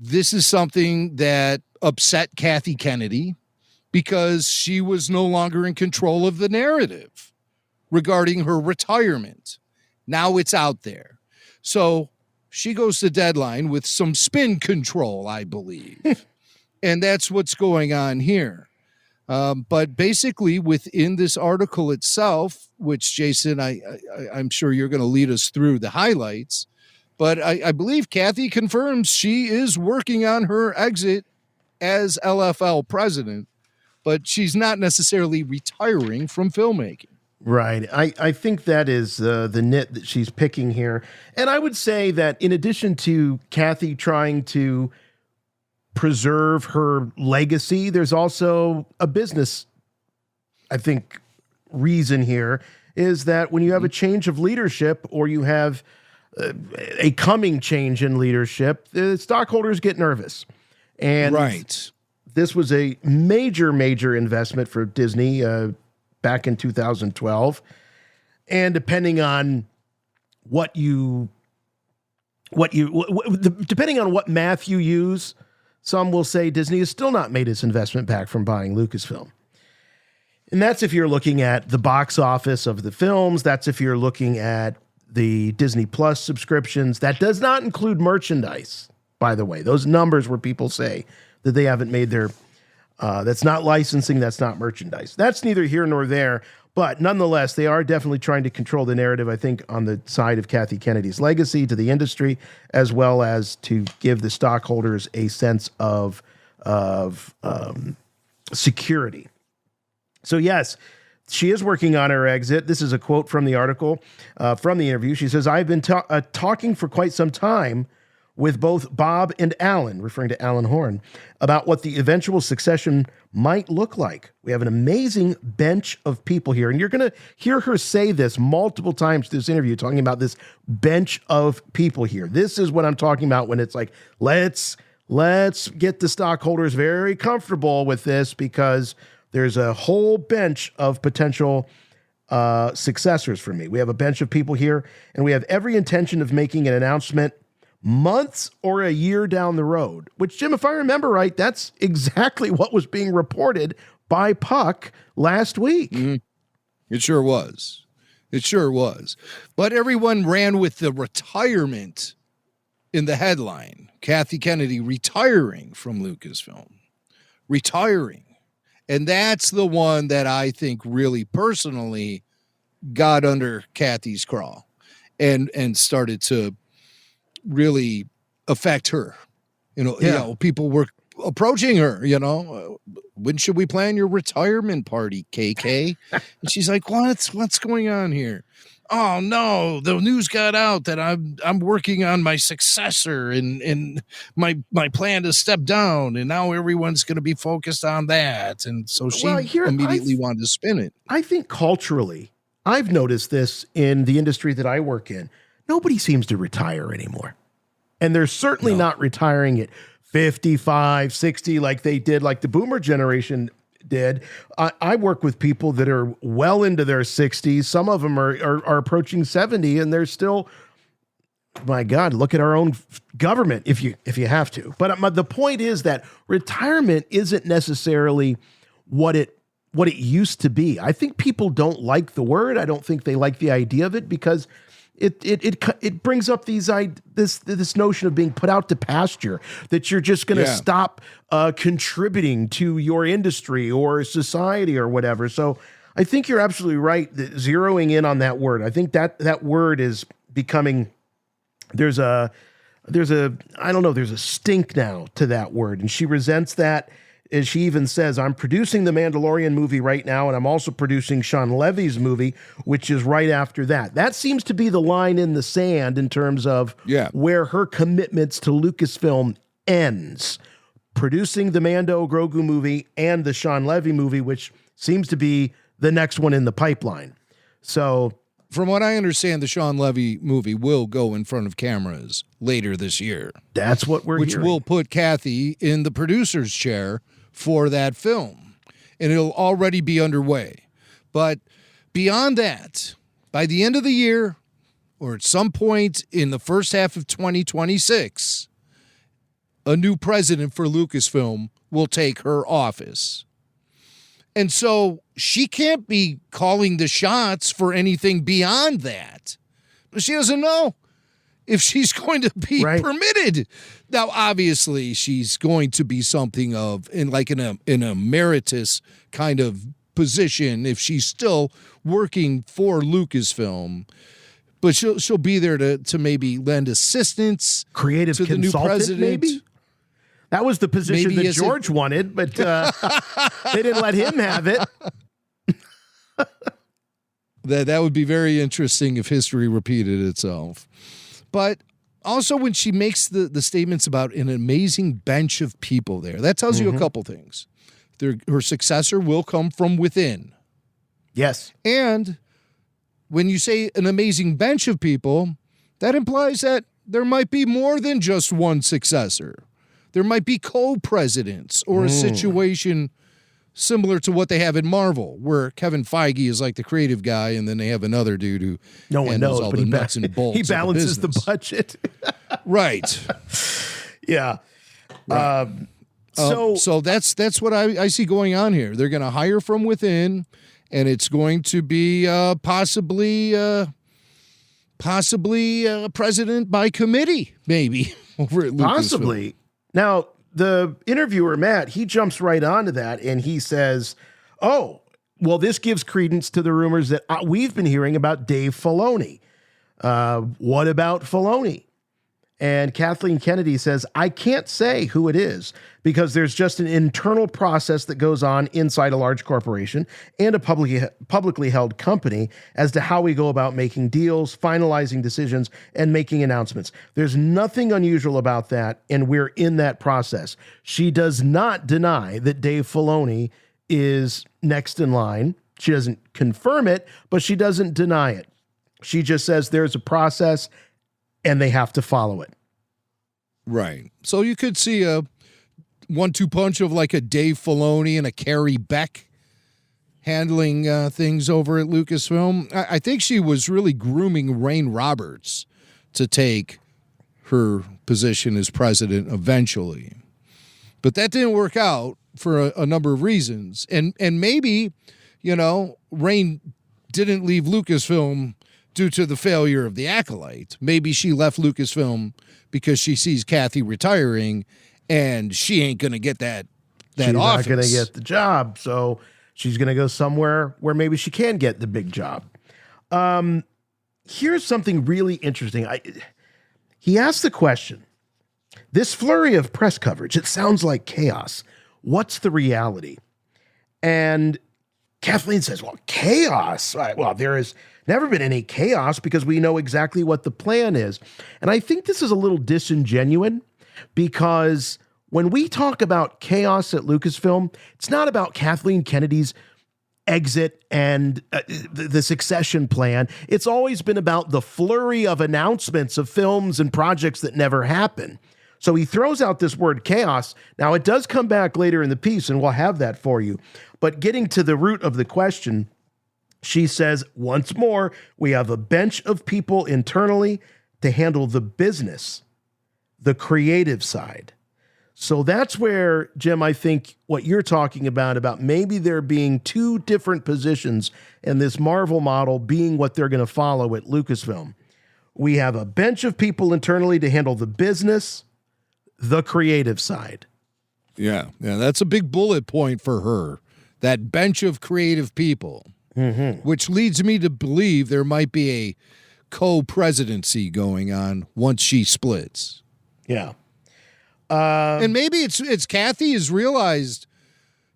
this is something that upset Kathy Kennedy because she was no longer in control of the narrative regarding her retirement. Now it's out there. So she goes to Deadline with some spin control, I believe. And that's what's going on here. But basically within this article itself, which Jason, I'm sure you're going to lead us through the highlights, but I believe Kathy confirms she is working on her exit as LFL president, but she's not necessarily retiring from filmmaking. Right. I think that is the nit that she's picking here. And I would say that in addition to Kathy trying to preserve her legacy, there's also a business, I think, reason here is that when you have a change of leadership or you have a coming change in leadership, the stockholders get nervous. And this was a major investment for Disney back in 2012. And depending on depending on what math you use, some will say Disney has still not made its investment back from buying Lucasfilm. And that's if you're looking at the box office of the films. That's if you're looking at the Disney Plus subscriptions. That does not include merchandise, by the way. Those numbers where people say that they haven't made their that's not licensing, that's not merchandise. That's neither here nor there, but nonetheless, they are definitely trying to control the narrative, I think, on the side of Kathy Kennedy's legacy to the industry, as well as to give the stockholders a sense of security. So yes, she is working on her exit. This is a quote from the article, from the interview. She says, I've been talking for quite some time with both Bob and Alan, referring to Alan Horn, about what the eventual succession might look like. We have an amazing bench of people here. And you're going to hear her say this multiple times through this interview, talking about this bench of people here. This is what I'm talking about when it's like, let's get the stockholders very comfortable with this because there's a whole bench of potential successors for me. We have a bench of people here, and we have every intention of making an announcement months or a year down the road, which, Jim, if I remember right, that's exactly what was being reported by Puck last week. Mm-hmm. It sure was. It sure was. But everyone ran with the retirement in the headline. Kathy Kennedy retiring from Lucasfilm. Retiring. And that's the one that I think really personally got under Kathy's craw and started to really affect her. You know, people were approaching her, when should we plan your retirement party, KK? And she's like, what's going on here? Oh no, the news got out that I'm working on my successor and my plan to step down, and now everyone's going to be focused on that. And so she immediately wanted to spin it. I think culturally, I've noticed this in the industry that I work in. Nobody seems to retire anymore. And they're certainly not retiring at 55, 60 like they did, like the boomer generation did. I work with people that are well into their 60s. Some of them are approaching 70, and they're still, my God, look at our own government if you have to. But the point is that retirement isn't necessarily what it used to be. I think people don't like the word. I don't think they like the idea of it because it brings up this notion of being put out to pasture, that you're just going to stop contributing to your industry or society or whatever. So I think you're absolutely right, zeroing in on that word. I think that word is becoming, there's a stink now to that word, and she resents that. As she even says, I'm producing the Mandalorian movie right now, and I'm also producing Sean Levy's movie, which is right after that. That seems to be the line in the sand in terms of where her commitments to Lucasfilm ends, producing the Mando Grogu movie and the Sean Levy movie, which seems to be the next one in the pipeline. So, from what I understand, the Sean Levy movie will go in front of cameras later this year. That's what we're hearing. Which will put Kathy in the producer's chair for that film. And it'll already be underway. But beyond that, by the end of the year, or at some point in the first half of 2026, a new president for Lucasfilm will take her office. And so she can't be calling the shots for anything beyond that. She doesn't know if she's going to be permitted. Now, obviously, she's going to be something of in an emeritus kind of position if she's still working for Lucasfilm. But she'll be there to maybe lend assistance, creative to the new president. Maybe? That was the position that George wanted, but they didn't let him have it. That would be very interesting if history repeated itself. But also when she makes the statements about an amazing bench of people there, that tells you a couple things. Her successor will come from within. Yes. And when you say an amazing bench of people, that implies that there might be more than just one successor. There might be co-presidents or a situation similar to what they have in Marvel, where Kevin Feige is like the creative guy, and then they have another dude who no one knows all the nuts and bolts. He balances the budget. Right. Yeah. Right. So that's what I see going on here. They're going to hire from within, and it's going to be possibly a president by committee, maybe over at Lucasfilm. Possibly. Now, the interviewer, Matt, he jumps right onto that and he says, oh, well, this gives credence to the rumors that we've been hearing about Dave Filoni. What about Filoni? And Kathleen Kennedy says, I can't say who it is because there's just an internal process that goes on inside a large corporation and a publicly held company as to how we go about making deals, finalizing decisions, and making announcements. There's nothing unusual about that, and we're in that process. She does not deny that Dave Filoni is next in line. She doesn't confirm it, but she doesn't deny it. She just says there's a process and they have to follow it. Right. So you could see a 1-2 punch of like a Dave Filoni and a Carrie Beck handling things over at Lucasfilm. I think she was really grooming Rain Roberts to take her position as president eventually. But that didn't work out for a number of reasons. And maybe, Rain didn't leave Lucasfilm due to the failure of the Acolyte. Maybe she left Lucasfilm because she sees Kathy retiring and she ain't going to get that office. She's not going to get the job, so she's going to go somewhere where maybe she can get the big job. Here's something really interesting. He asked the question, this flurry of press coverage, it sounds like chaos. What's the reality? And Kathleen says, well, chaos. Well, there has never been any chaos because we know exactly what the plan is. And I think this is a little disingenuous because when we talk about chaos at Lucasfilm, it's not about Kathleen Kennedy's exit and the succession plan. It's always been about the flurry of announcements of films and projects that never happen. So he throws out this word chaos. Now, it does come back later in the piece, and we'll have that for you. But getting to the root of the question, she says, once more, we have a bench of people internally to handle the business, the creative side. So that's where, Jim, I think what you're talking about maybe there being two different positions and this Marvel model being what they're going to follow at Lucasfilm. We have a bench of people internally to handle the business, the creative side. Yeah, that's a big bullet point for her, that bench of creative people, which leads me to believe there might be a co-presidency going on once she splits. Yeah. And maybe it's Kathy has realized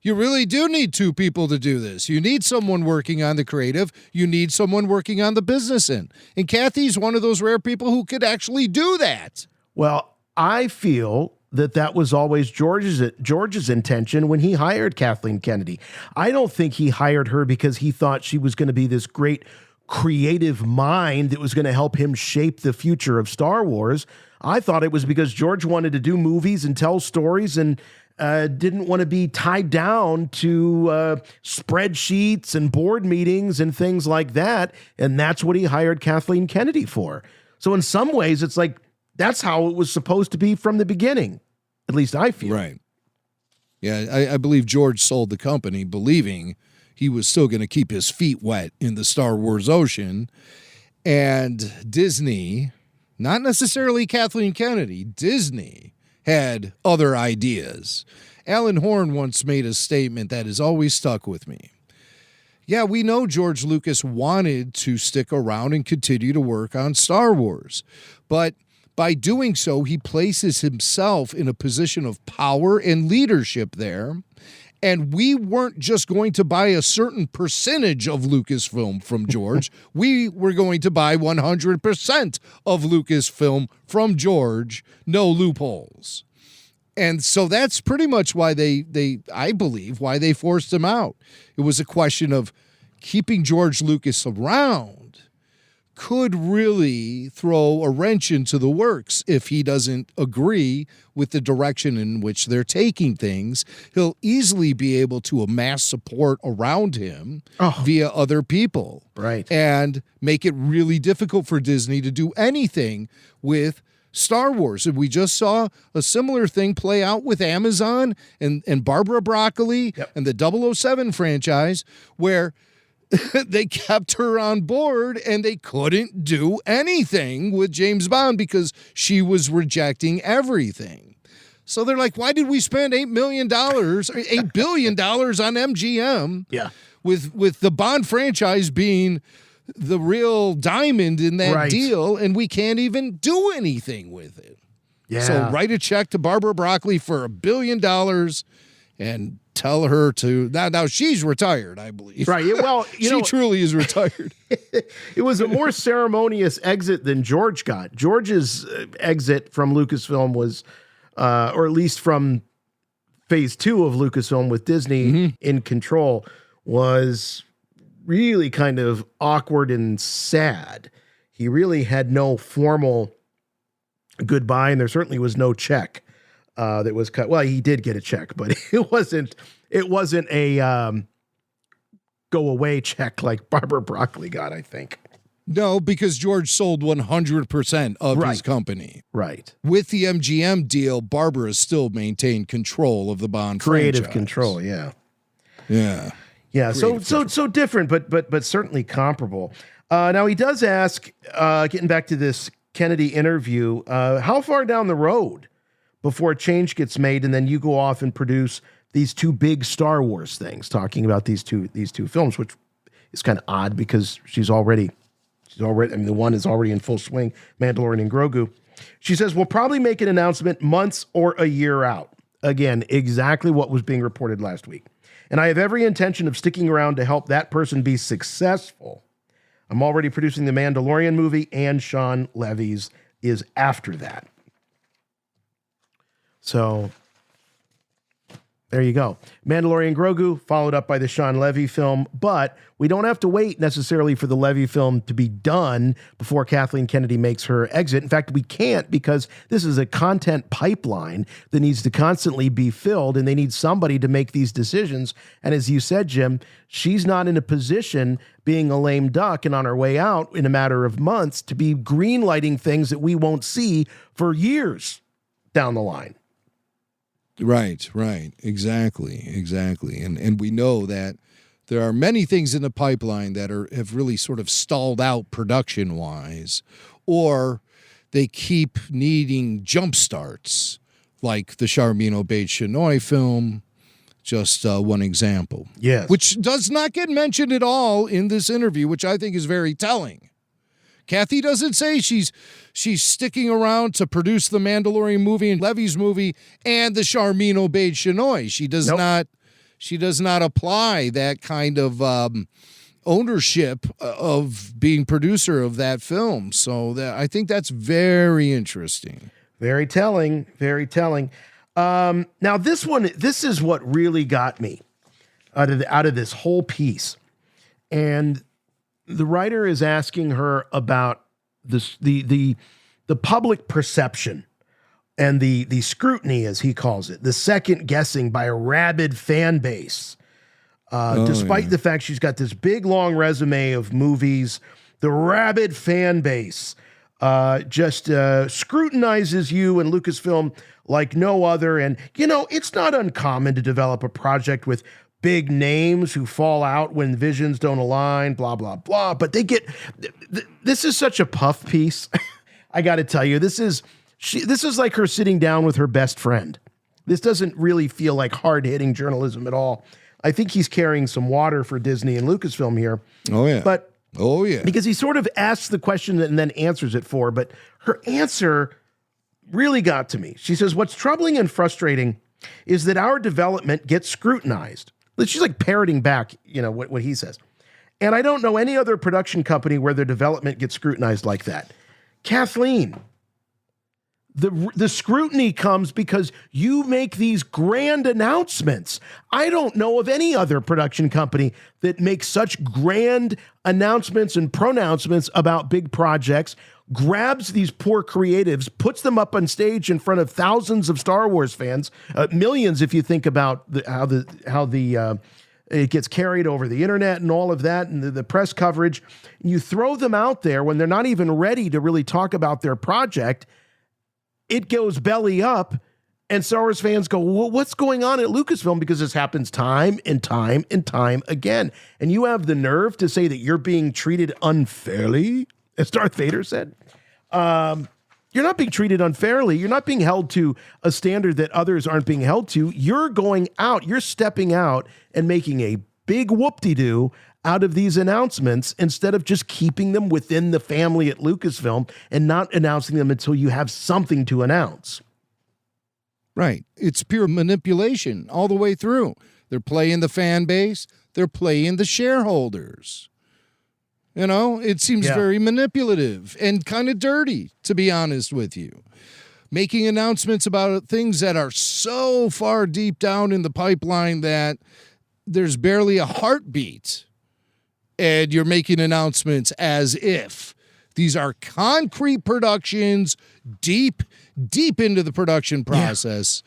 you really do need two people to do this. You need someone working on the creative. You need someone working on the business end. And Kathy's one of those rare people who could actually do that. Well, I feel that was always George's intention when he hired Kathleen Kennedy. I don't think he hired her because he thought she was going to be this great creative mind that was going to help him shape the future of Star Wars. I thought it was because George wanted to do movies and tell stories and didn't want to be tied down to spreadsheets and board meetings and things like that. And that's what he hired Kathleen Kennedy for. So in some ways, it's like, that's how it was supposed to be from the beginning. At least I feel. Right. Yeah, I believe George sold the company believing he was still going to keep his feet wet in the Star Wars ocean. And Disney, not necessarily Kathleen Kennedy, Disney had other ideas. Alan Horn once made a statement that has always stuck with me. Yeah, we know George Lucas wanted to stick around and continue to work on Star Wars, but by doing so, he places himself in a position of power and leadership there. And we weren't just going to buy a certain percentage of Lucasfilm from George. We were going to buy 100% of Lucasfilm from George, no loopholes. And so that's pretty much why I believe, why they forced him out. It was a question of keeping George Lucas around could really throw a wrench into the works if he doesn't agree with the direction in which they're taking things. He'll easily be able to amass support around him via other people. Right. And make it really difficult for Disney to do anything with Star Wars. And we just saw a similar thing play out with Amazon and Barbara Broccoli and the 007 franchise, where they kept her on board and they couldn't do anything with James Bond because she was rejecting everything. So they're like, why did we spend $8 billion on MGM? Yeah. With the Bond franchise being the real diamond in that deal, and we can't even do anything with it. Yeah. So write a check to Barbara Broccoli for $1 billion and tell her to now she's retired, I believe. Right. Well, she truly is retired. It was a more ceremonious exit than George got. George's exit from Lucasfilm was, or at least from phase 2 of Lucasfilm with Disney in control, was really kind of awkward and sad. He really had no formal goodbye, and there certainly was no check that was cut. Well, he did get a check, but it wasn't a go away check like Barbara Broccoli got, I think. No, because George sold 100% of his company. Right. With the MGM deal, Barbara still maintained control of the Bond Creative franchise. control, yeah. Yeah. Yeah, so different, but certainly comparable. Now he does ask, getting back to this Kennedy interview, how far down the road before a change gets made and then you go off and produce these two big Star Wars things, talking about these two films, which is kind of odd because she's already, I mean, the one is already in full swing, Mandalorian and Grogu. She says, we'll probably make an announcement months or a year out. Again, exactly what was being reported last week. And I have every intention of sticking around to help that person be successful. I'm already producing the Mandalorian movie, and Sean Levy's is after that. So there you go. Mandalorian Grogu, followed up by the Sean Levy film, but we don't have to wait necessarily for the Levy film to be done before Kathleen Kennedy makes her exit. In fact, we can't, because this is a content pipeline that needs to constantly be filled, and they need somebody to make these decisions. And as you said, Jim, she's not in a position, being a lame duck and on her way out in a matter of months, to be greenlighting things that we won't see for years down the line. Right. Exactly. And we know that there are many things in the pipeline that have really sort of stalled out production-wise, or they keep needing jump starts, like the Charmin Obaid-Chinoy film, just one example. Yes. Which does not get mentioned at all in this interview, which I think is very telling. Kathy doesn't say she's sticking around to produce the Mandalorian movie and Levy's movie and the Charmin Obaid-Chinoy. She does not. She does not apply that kind of ownership of being producer of that film. So I think that's very interesting. Very telling. Very telling. Now this is what really got me out of this whole piece. And the writer is asking her about this, the public perception and the scrutiny, as he calls it, the second guessing by a rabid fan base. Despite the fact she's got this big, long resume of movies, the rabid fan base just scrutinizes you and Lucasfilm like no other. And, it's not uncommon to develop a project with big names who fall out when visions don't align, blah, blah, blah. But this is such a puff piece. I got to tell you, this is like her sitting down with her best friend. This doesn't really feel like hard-hitting journalism at all. I think he's carrying some water for Disney and Lucasfilm here. Oh, yeah. But because he sort of asks the question and then answers it for, but her answer really got to me. She says, what's troubling and frustrating is that our development gets scrutinized. She's like parroting back, what he says. And I don't know any other production company where their development gets scrutinized like that. Kathleen, the scrutiny comes because you make these grand announcements. I don't know of any other production company that makes such grand announcements and pronouncements about big projects, grabs these poor creatives, puts them up on stage in front of thousands of Star Wars fans, millions if you think about how it gets carried over the internet and all of that and the press coverage. You throw them out there when they're not even ready to really talk about their project. It goes belly up, and Star Wars fans go, well, what's going on at Lucasfilm? Because this happens time and time and time again. And you have the nerve to say that you're being treated unfairly, as Darth Vader said. You're not being treated unfairly. You're not being held to a standard that others aren't being held to. You're going out. You're stepping out and making a big whoop-de-doo out of these announcements instead of just keeping them within the family at Lucasfilm and not announcing them until you have something to announce. Right. It's pure manipulation all the way through. They're playing the fan base. They're playing the shareholders. It seems very manipulative and kind of dirty, to be honest with you. Making announcements about things that are so far deep down in the pipeline that there's barely a heartbeat. And you're making announcements as if these are concrete productions, deep into the production process,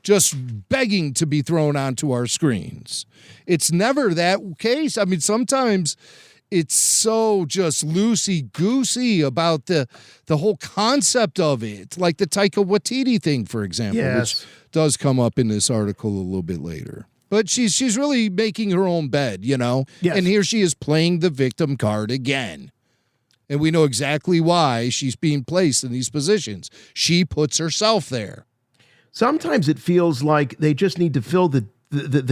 just begging to be thrown onto our screens. It's never that case. I mean, sometimes it's so just loosey-goosey about the whole concept of it, like the Taika Waititi thing, for example, which does come up in this article a little bit later. But she's really making her own bed, Yes. And here she is playing the victim card again. And we know exactly why she's being placed in these positions. She puts herself there. Sometimes it feels like they just need to fill the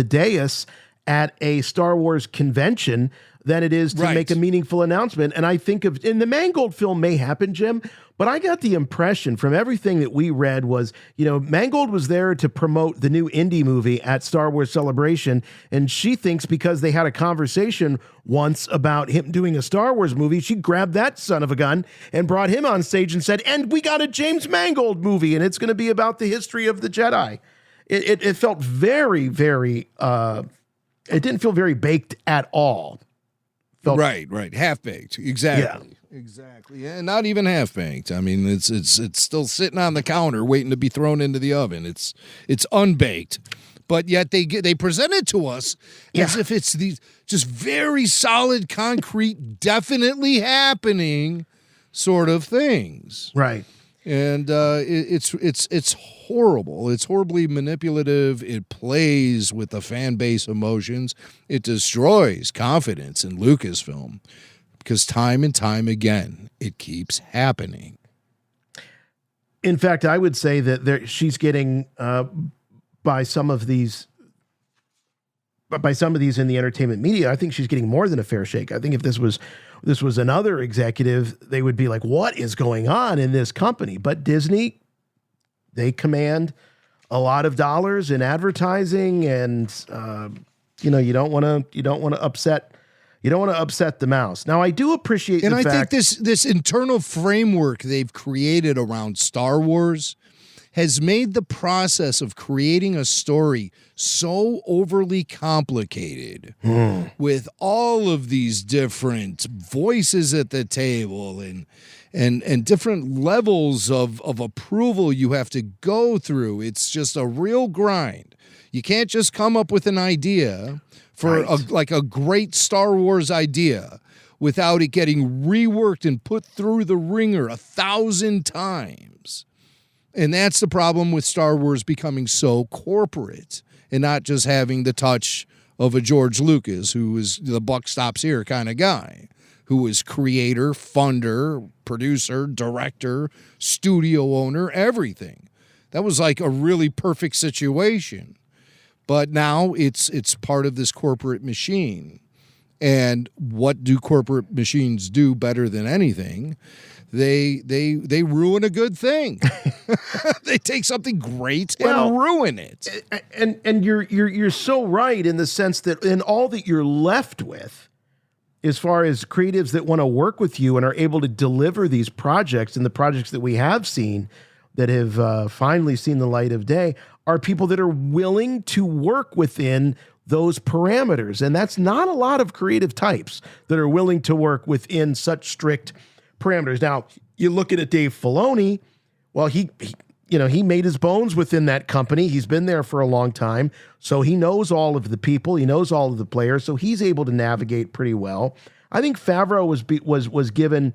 dais at a Star Wars convention than it is to make a meaningful announcement. And I think and the Mangold film may happen, Jim, but I got the impression from everything that we read was, Mangold was there to promote the new indie movie at Star Wars Celebration. And she thinks because they had a conversation once about him doing a Star Wars movie, she grabbed that son of a gun and brought him on stage and said, and we got a James Mangold movie and it's going to be about the history of the Jedi. It felt very, very, it didn't feel very baked at all. Right. Half-baked. Exactly. Yeah. Exactly. And not even half-baked. I mean, it's still sitting on the counter waiting to be thrown into the oven. It's unbaked. But yet they present it to us as if it's these just very solid, concrete, definitely happening sort of things. Right. And it's horrible. It's horribly manipulative. It plays with the fan base emotions. It destroys confidence in Lucasfilm because time and time again, it keeps happening. In fact, I would say that she's getting by some of these in the entertainment media, I think she's getting more than a fair shake. I think if this was another executive, they would be like, what is going on in this company? But Disney, they command a lot of dollars in advertising, and you don't want to upset You don't want to upset the mouse. Now, I do appreciate and the fact... think this internal framework they've created around Star Wars has made the process of creating a story so overly complicated with all of these different voices at the table and different levels of approval you have to go through. It's just a real grind. You can't just come up with an idea for a great Star Wars idea without it getting reworked and put through the ringer 1,000 times. And that's the problem with Star Wars becoming so corporate and not just having the touch of a George Lucas, who is the buck stops here kind of guy, who is creator, funder, producer, director, studio owner, everything. That was like a really perfect situation. But now it's part of this corporate machine. And what do corporate machines do better than anything? They ruin a good thing. They take something great and ruin it. And you're so right in the sense that in all that you're left with, as far as creatives that want to work with you and are able to deliver these projects, and the projects that we have seen that have finally seen the light of day, are people that are willing to work within those parameters. And that's not a lot of creative types that are willing to work within such strict parameters. Now, you look at Dave Filoni, well, he made his bones within that company. He's been there for a long time, so he knows all of the people, he knows all of the players, so he's able to navigate pretty well. I think Favreau was given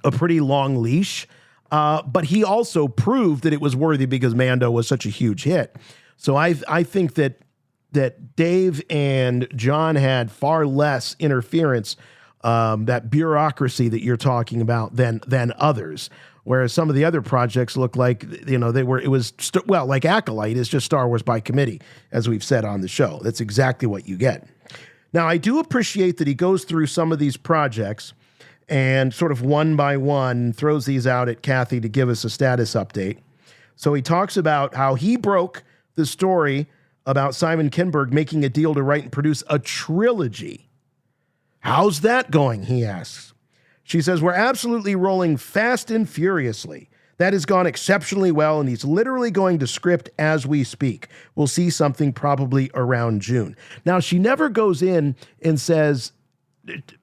a pretty long leash, but he also proved that it was worthy because Mando was such a huge hit. So I think that Dave and John had far less interference, that bureaucracy that you're talking about than others. Whereas some of the other projects look like, like Acolyte is just Star Wars by committee, as we've said on the show. That's exactly what you get. Now, I do appreciate that he goes through some of these projects and sort of one by one throws these out at Kathy to give us a status update. So he talks about how he broke the story about Simon Kinberg making a deal to write and produce a trilogy. How's that going, he asks. She says, we're absolutely rolling fast and furiously. That has gone exceptionally well, and he's literally going to script as we speak. We'll see something probably around June. Now, she never goes in and says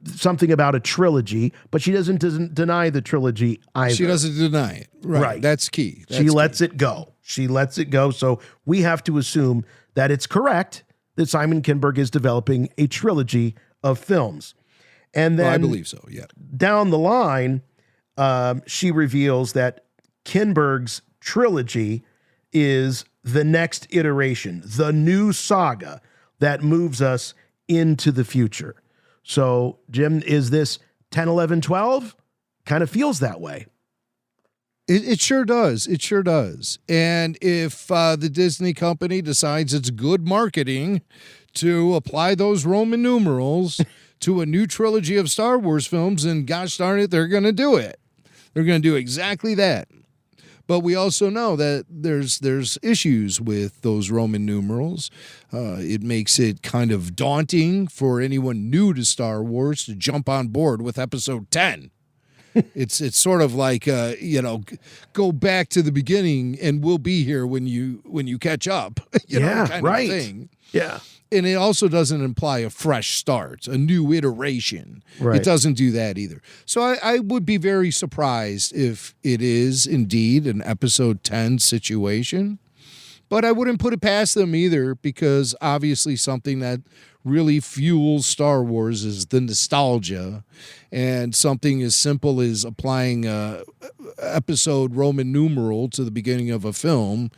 something about a trilogy, but she doesn't deny the trilogy either. She doesn't deny it. Right. That's key. She lets it go. She lets it go. So we have to assume that it's correct that Simon Kinberg is developing a trilogy of films. And then I believe so, yeah. Down the line, she reveals that Kinberg's trilogy is the next iteration, the new saga that moves us into the future. So, Jim, is this 10, 11, 12? Kind of feels that way. It sure does. It sure does. And if the Disney company decides it's good marketing to apply those Roman numerals to a new trilogy of Star Wars films, and gosh darn it, they're going to do it. They're going to do exactly that. But we also know that there's issues with those Roman numerals. It makes it kind of daunting for anyone new to Star Wars to jump on board with Episode 10. It's sort of like go back to the beginning and we'll be here when you catch up. Kind of thing. Yeah. And it also doesn't imply a fresh start, a new iteration. Right. It doesn't do that either. So I would be very surprised if it is indeed an Episode 10 situation. But I wouldn't put it past them either, because obviously something that really fuels Star Wars is the nostalgia. And something as simple as applying a episode Roman numeral to the beginning of a film,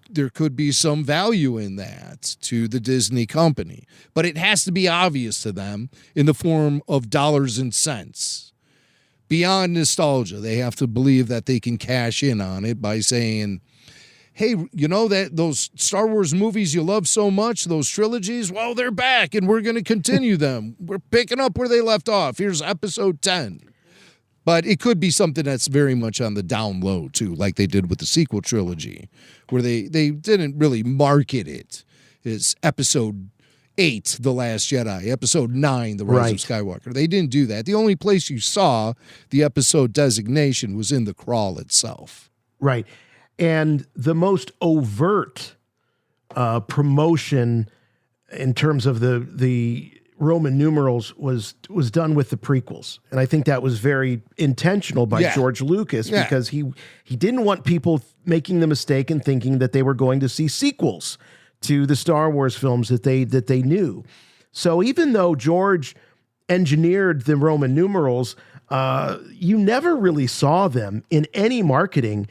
there could be some value in that to the Disney company. But it has to be obvious to them in the form of dollars and cents. Beyond nostalgia, they have to believe that they can cash in on it by saying, hey, you know that those Star Wars movies you love so much, those trilogies, well, they're back and we're going to continue them. We're picking up where they left off. Here's Episode 10. But it could be something that's very much on the down low, too, like they did with the sequel trilogy, where they didn't really market it as Episode 8, The Last Jedi, episode 9, The Rise of Skywalker. They didn't do that. The only place you saw the episode designation was in the crawl itself. Right. And the most overt promotion in terms of the Roman numerals was done with the prequels. And I think that was very intentional by George Lucas because he didn't want people making the mistake and thinking that they were going to see sequels to the Star Wars films that they knew. So even though George engineered the Roman numerals, you never really saw them in any marketing,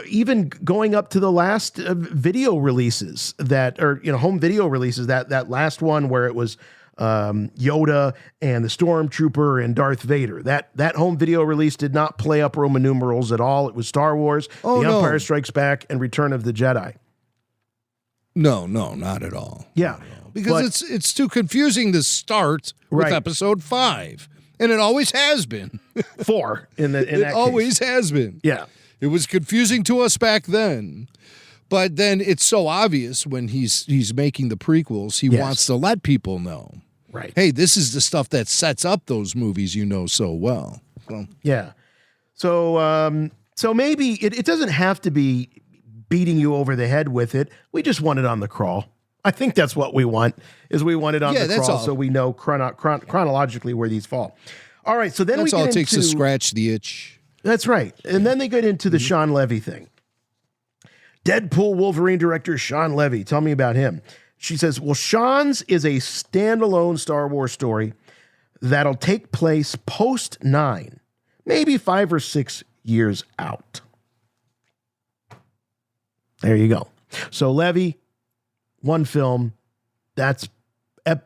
even going up to the last video releases home video releases, that last one where it was Yoda and the Stormtrooper and Darth Vader. That home video release did not play up Roman numerals at all. It was Star Wars, The Empire Strikes Back, and Return of the Jedi. No, not at all. Yeah. Not at all. Because it's too confusing to start with episode 5. And it always has been. 4 in that case. It always has been. Yeah. It was confusing to us back then. But then it's so obvious when he's making the prequels, he wants to let people know. Right. Hey, this is the stuff that sets up those movies you know so well. Yeah. So maybe it doesn't have to be beating you over the head with it. We just want it on the crawl. I think that's what we want, is we want it on the crawl so we know chronologically where these fall. All right, so then that's we get all it takes into, to scratch the itch. That's right. And then they get into the Sean Levy thing. Deadpool Wolverine director Sean Levy. Tell me about him. She says, well, Sean's is a standalone Star Wars story that'll take place post-9, maybe 5 or 6 years out. There you go. So Levy, one film, that's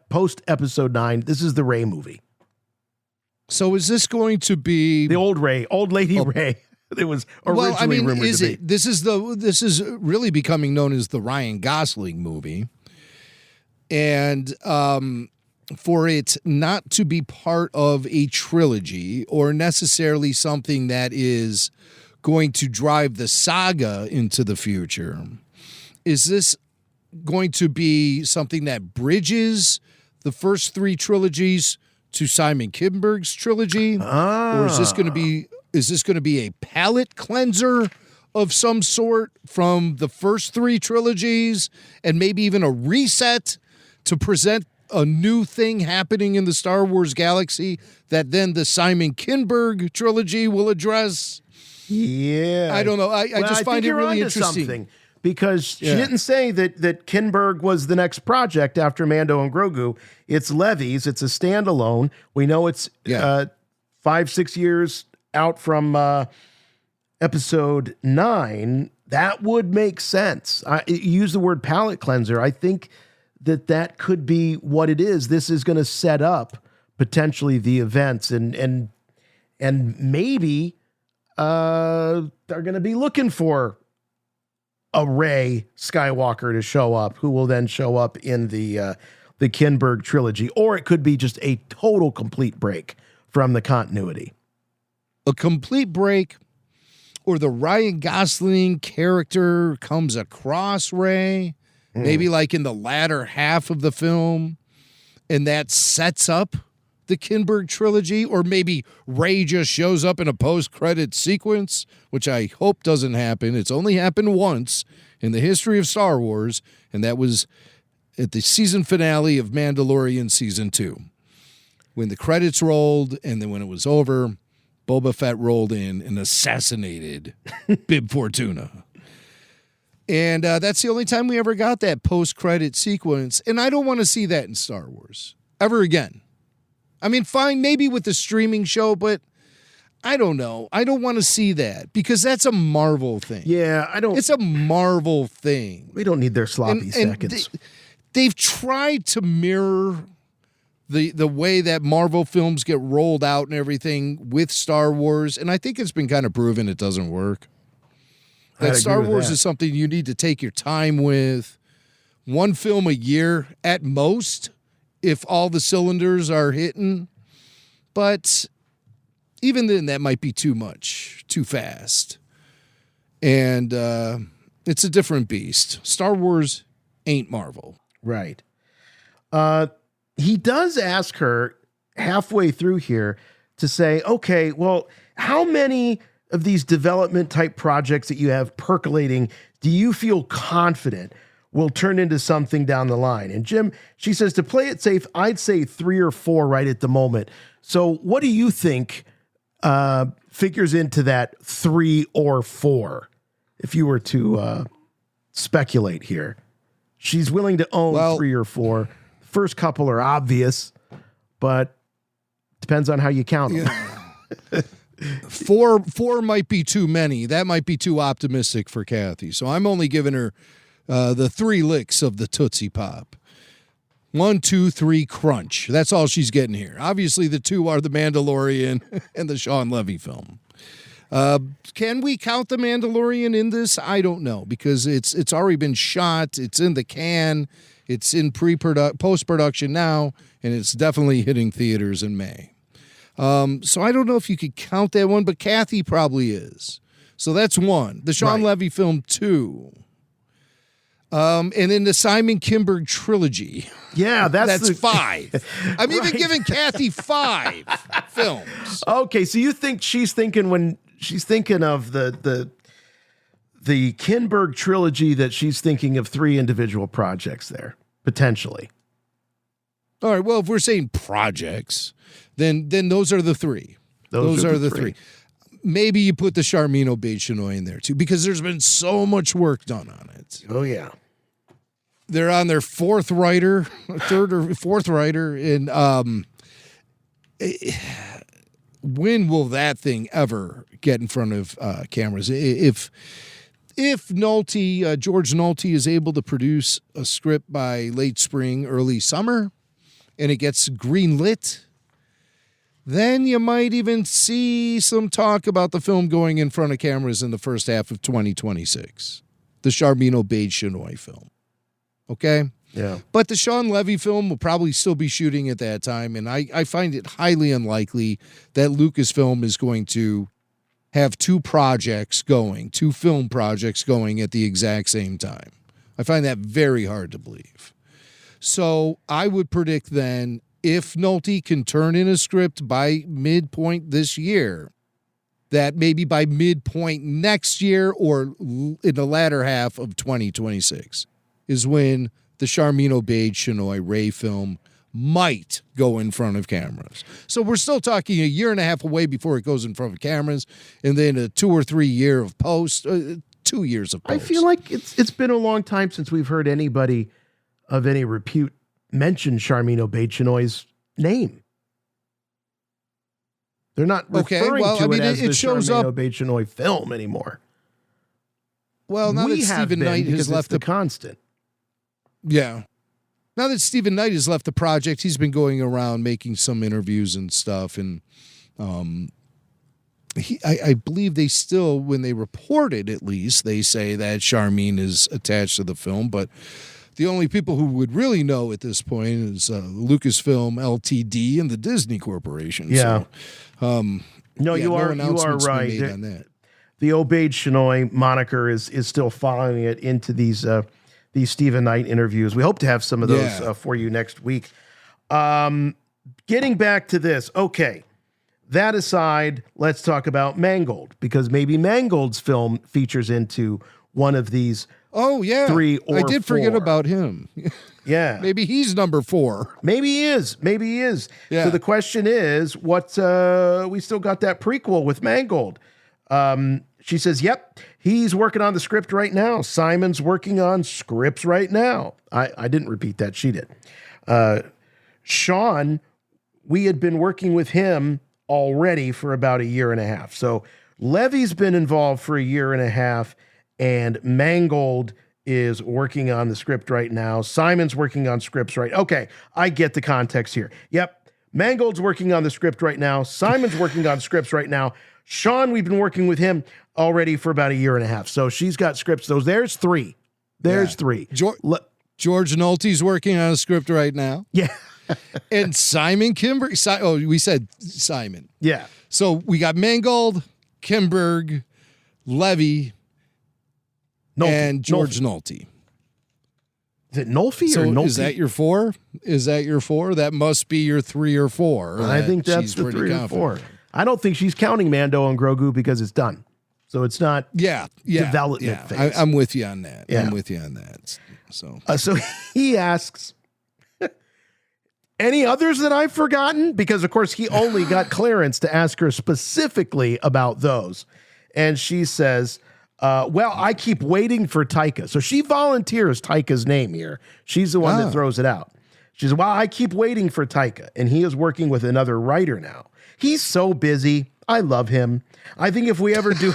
post-episode 9. This is the Rey movie. So is this going to be the old lady Rey? It was originally rumored to be. This is really becoming known as the Ryan Gosling movie. And for it not to be part of a trilogy or necessarily something that is going to drive the saga into the future, is this going to be something that bridges the first 3 trilogies to Simon Kinberg's trilogy? Or is this going to be a palate cleanser of some sort from the first 3 trilogies and maybe even a reset to present a new thing happening in the Star Wars galaxy that then the Simon Kinberg trilogy will address? Yeah. I don't know. I just find it really interesting. Something, because she didn't say that Kinberg was the next project after Mando and Grogu. It's Levy's. It's a standalone. We know it's 5-6 years out from episode 9. That would make sense. You use the word palate cleanser. I think that could be what it is. This is going to set up potentially the events and maybe they're going to be looking for a Rey Skywalker to show up, who will then show up in the Kinberg trilogy, or it could be just a total complete break from the continuity. A complete break, or the Ryan Gosling character comes across Rey, maybe like in the latter half of the film, and that sets up the Kinberg trilogy, or maybe Rey just shows up in a post-credit sequence, which I hope doesn't happen. It's only happened once in the history of Star Wars, and that was at the season finale of Mandalorian Season 2. When the credits rolled, and then when it was over, Boba Fett rolled in and assassinated Bib Fortuna. And that's the only time we ever got that post-credit sequence, and I don't want to see that in Star Wars ever again. I mean, fine, maybe with the streaming show, but I don't know. I don't want to see that because that's a Marvel thing. Yeah, It's a Marvel thing. We don't need their sloppy seconds. They've tried to mirror the way that Marvel films get rolled out and everything with Star Wars, and I think it's been kind of proven it doesn't work. That Star Wars is something you need to take your time with. One film a year at most, if all the cylinders are hitting. But even then, that might be too much, too fast. And it's a different beast. Star Wars ain't Marvel. Right. He does ask her halfway through here to say, okay, well, how many of these development type projects that you have percolating do you feel confident will turn into something down the line? And Jim, she says, to play it safe, I'd say 3 or 4 right at the moment. So what do you think figures into that 3 or 4? If you were to speculate here, she's willing to own 3 or 4. First couple are obvious, but depends on how you count them. Yeah. Four might be too many. That might be too optimistic for Kathy. So I'm only giving her the 3 licks of the Tootsie Pop. 1, 2, 3, crunch. That's all she's getting here. Obviously, the 2 are The Mandalorian and the Sean Levy film. Can we count The Mandalorian in this? I don't know, because it's already been shot. It's in the can. It's in post-production now, and it's definitely hitting theaters in May. So I don't know if you could count that one, but Kathy probably is. So that's 1. The Sean Levy film, 2. And then the Simon Kinberg trilogy. Yeah, that's 5. I'm even giving Kathy 5 films. Okay, so you think she's thinking when she's thinking of the Kinberg trilogy that she's thinking of 3 individual projects there, potentially. All right, well, if we're saying projects, then those are the 3. Those are the 3. Maybe you put the Charmin Obaid-Chinoy in there too, because there's been so much work done on it. Oh yeah. They're on their 4th writer, 3rd or 4th writer, and when will that thing ever get in front of cameras? If Nolte, George Nolte, is able to produce a script by late spring, early summer, and it gets greenlit, then you might even see some talk about the film going in front of cameras in the first half of 2026. The Charmin Obaid-Chinoy film. Okay? Yeah. But the Sean Levy film will probably still be shooting at that time, and I find it highly unlikely that Lucasfilm is going to have 2 film projects going at the exact same time. I find that very hard to believe. So I would predict then, if Nolte can turn in a script by midpoint this year, that maybe by midpoint next year or in the latter half of 2026 is when the Charmin Obaid-Chinoy Ray film might go in front of cameras. So we're still talking a year and a half away before it goes in front of cameras, and then a 2 or 3 year of post, 2 years of post. I feel like it's been a long time since we've heard anybody of any repute mention Charmin Obaid-Chinoy's name. They're not referring to it as the Charmin Obaid-Chinoy film anymore. Well, now that Stephen Knight has left the constant. Yeah. Now that Stephen Knight has left the project, he's been going around making some interviews and stuff. And I believe they still, when they reported at least, they say that Charmin is attached to the film. But the only people who would really know at this point is Lucasfilm Ltd. And the Disney Corporation. Yeah. So, you are right. On that. The Obaid-Chinoy moniker is still following it into these Stephen Knight interviews. We hope to have some of those for you next week. Getting back to this, okay. That aside, let's talk about Mangold, because maybe Mangold's film features into one of these. Oh yeah, 3 or 4. I did forget about him. Yeah, maybe he's number 4. Maybe he is. Yeah. So the question is, what? We still got that prequel with Mangold. She says, "Yep, he's working on the script right now. Simon's working on scripts right now." I didn't repeat that. She did. Sean, we had been working with him already for about a year and a half. So Levy's been involved for a year and a half, and Mangold is working on the script right now. Simon's working on scripts right. Okay, I get the context here. Yep, Mangold's working on the script right now. Simon's working on scripts right now. Sean, we've been working with him already for about a year and a half. So she's got scripts. There's 3. There's 3. George Nolte's working on a script right now. Yeah. And Simon Kinberg. We said Simon. Yeah. So we got Mangold, Kinberg, Levy, and George Nolte. Is it Nolfi So or Nolfi? is that your 4? Is that your 4? That must be your 3 or 4. I think that's she's the pretty 3 or confident. 4. I don't think she's counting Mando and Grogu because it's done. So it's not development phase. I'm with you on that. Yeah. I'm with you on that. So So he asks, any others that I've forgotten? Because, of course, he only got clearance to ask her specifically about those. And she says, well, I keep waiting for Taika. So she volunteers Taika's name here. She's the one that throws it out. She says, well, I keep waiting for Taika, and he is working with another writer now. He's so busy. I love him. I think if we ever do...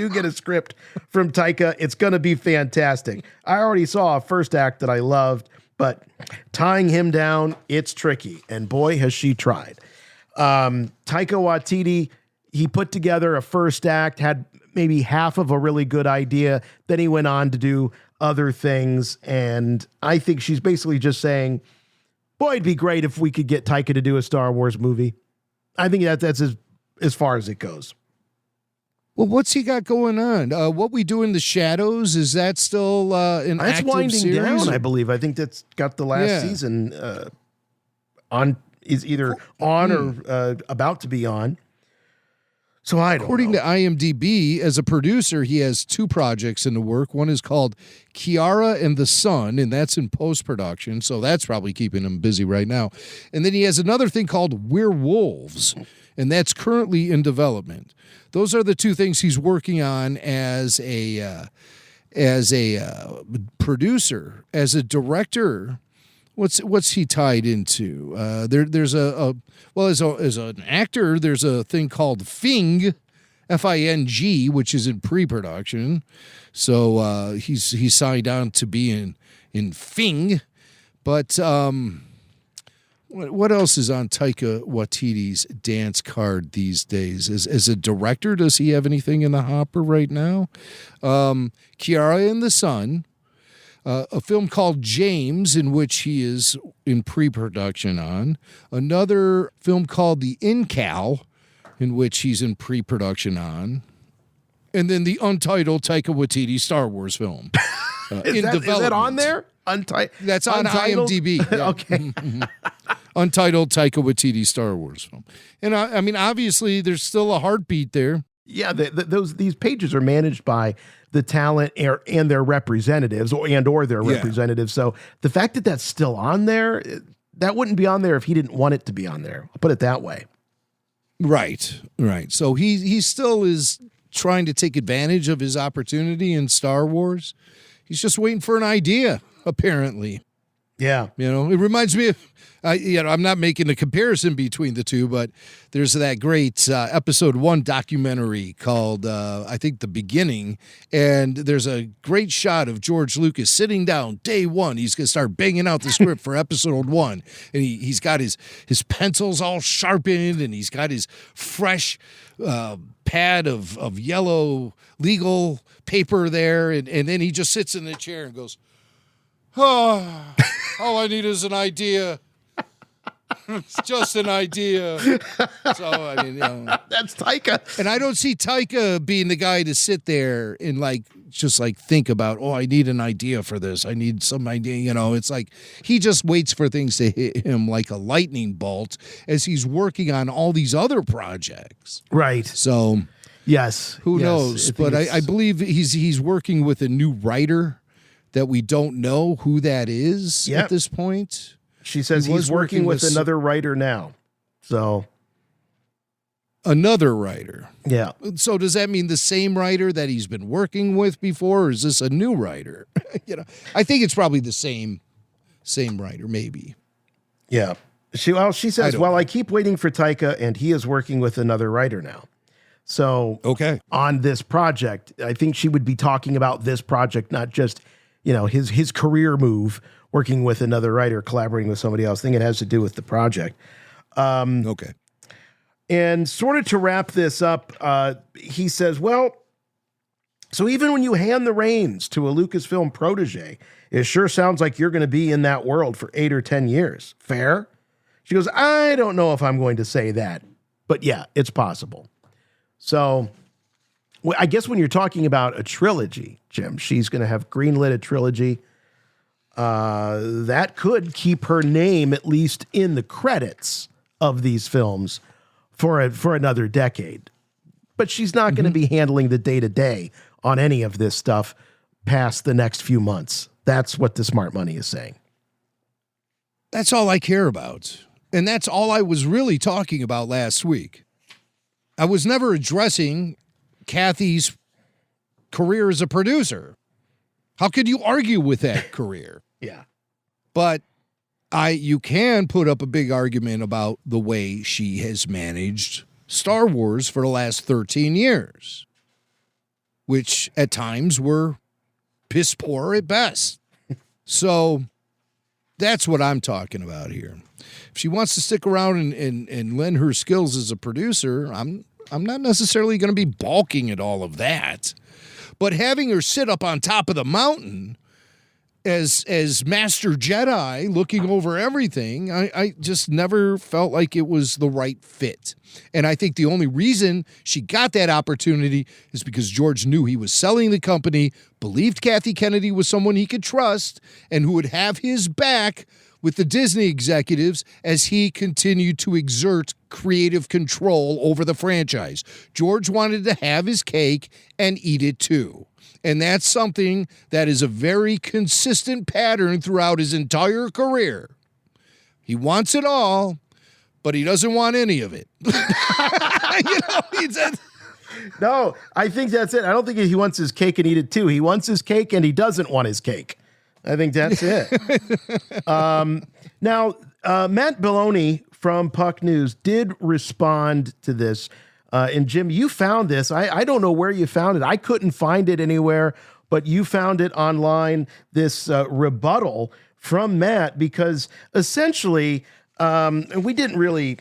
get a script from Taika, it's going to be fantastic. I already saw a first act that I loved, but tying him down, it's tricky. And boy, has she tried. Taika Waititi, he put together a first act, had maybe half of a really good idea. Then he went on to do other things. And I think she's basically just saying, boy, it'd be great if we could get Taika to do a Star Wars movie. I think that's as far as it goes. Well, what's he got going on? What We Do in the Shadows, is that still an That's active winding series? down, I believe. I think that's got the last season is either on or about to be on. So I don't know. According to IMDb, as a producer, he has 2 projects in the work. One is called Kiara and the Sun, and that's in post-production, so that's probably keeping him busy right now. And then he has another thing called Werewolves, and that's currently in development. Those are the 2 things he's working on as a producer. As a director, what's he tied into? There's as an actor, there's a thing called Fing, Fing, which is in pre-production. So he's signed on to be in Fing, but what else is on Taika Waititi's dance card these days? As a director, does he have anything in the hopper right now? Kiara and the Sun, a film called James, in which he is in pre-production on. Another film called The Incal, in which he's in pre-production on. And then the untitled Taika Waititi Star Wars film. Is that on there? That's on Untitled? IMDb. Yeah. Okay. Untitled Taika Waititi Star Wars film. And I mean, obviously, there's still a heartbeat there. Yeah, these pages are managed by the talent and their representatives or their representatives. So the fact that that's still on there, that wouldn't be on there if he didn't want it to be on there. I'll put it that way. Right. So he still is trying to take advantage of his opportunity in Star Wars. He's just waiting for an idea, apparently. Yeah. It reminds me of, I'm not making a comparison between the two, but there's that great episode 1 documentary called, I think, The Beginning. And there's a great shot of George Lucas sitting down day 1. He's going to start banging out the script for episode 1. And he's got his pencils all sharpened, and he's got his fresh pad of yellow legal paper there. And then he just sits in the chair and goes, oh, all I need is an idea. It's just an idea. So, I mean, that's Taika. And I don't see Taika being the guy to sit there and just think about, I need an idea for this. I need some idea. It's like he just waits for things to hit him like a lightning bolt as he's working on all these other projects. Right. So, yes. Who knows? But I believe he's working with a new writer that we don't know who that is at this point. She says he's working with another writer now. So another writer. Yeah. So does that mean the same writer that he's been working with before, or is this a new writer? I think it's probably the same writer, maybe. Yeah. She says, I keep waiting for Taika, and he is working with another writer now. So on this project, I think she would be talking about this project, not just his career move, working with another writer, collaborating with somebody else. I think it has to do with the project. Okay. And sort of to wrap this up, he says, so even when you hand the reins to a Lucasfilm protege, it sure sounds like you're going to be in that world for 8 or 10 years. Fair? She goes, I don't know if I'm going to say that, but yeah, it's possible. So I guess when you're talking about a trilogy, Jim, she's going to have greenlit a trilogy. that could keep her name at least in the credits of these films for another decade. But she's not going to be handling the day-to-day on any of this stuff past the next few months. That's what the smart money is saying. That's all I care about. And that's all I was really talking about last week. I was never addressing Kathy's career as a producer. How could you argue with that career? Yeah. But you can put up a big argument about the way she has managed Star Wars for the last 13 years, which at times were piss poor at best. So that's what I'm talking about here. If she wants to stick around and lend her skills as a producer, I'm not necessarily going to be balking at all of that. But having her sit up on top of the mountain as Master Jedi looking over everything, I just never felt like it was the right fit. And I think the only reason she got that opportunity is because George knew he was selling the company, believed Kathy Kennedy was someone he could trust, and who would have his back with the Disney executives as he continued to exert creative control over the franchise. George wanted to have his cake and eat it too. And that's something that is a very consistent pattern throughout his entire career. He wants it all, but he doesn't want any of it. No, I think that's it. I don't think he wants his cake and eat it too. He wants his cake and he doesn't want his cake. I think that's it. Now, Matt Belloni from Puck News did respond to this. And Jim, you found this. I don't know where you found it. I couldn't find it anywhere, but you found it online, this rebuttal from Matt, because essentially, and we didn't really,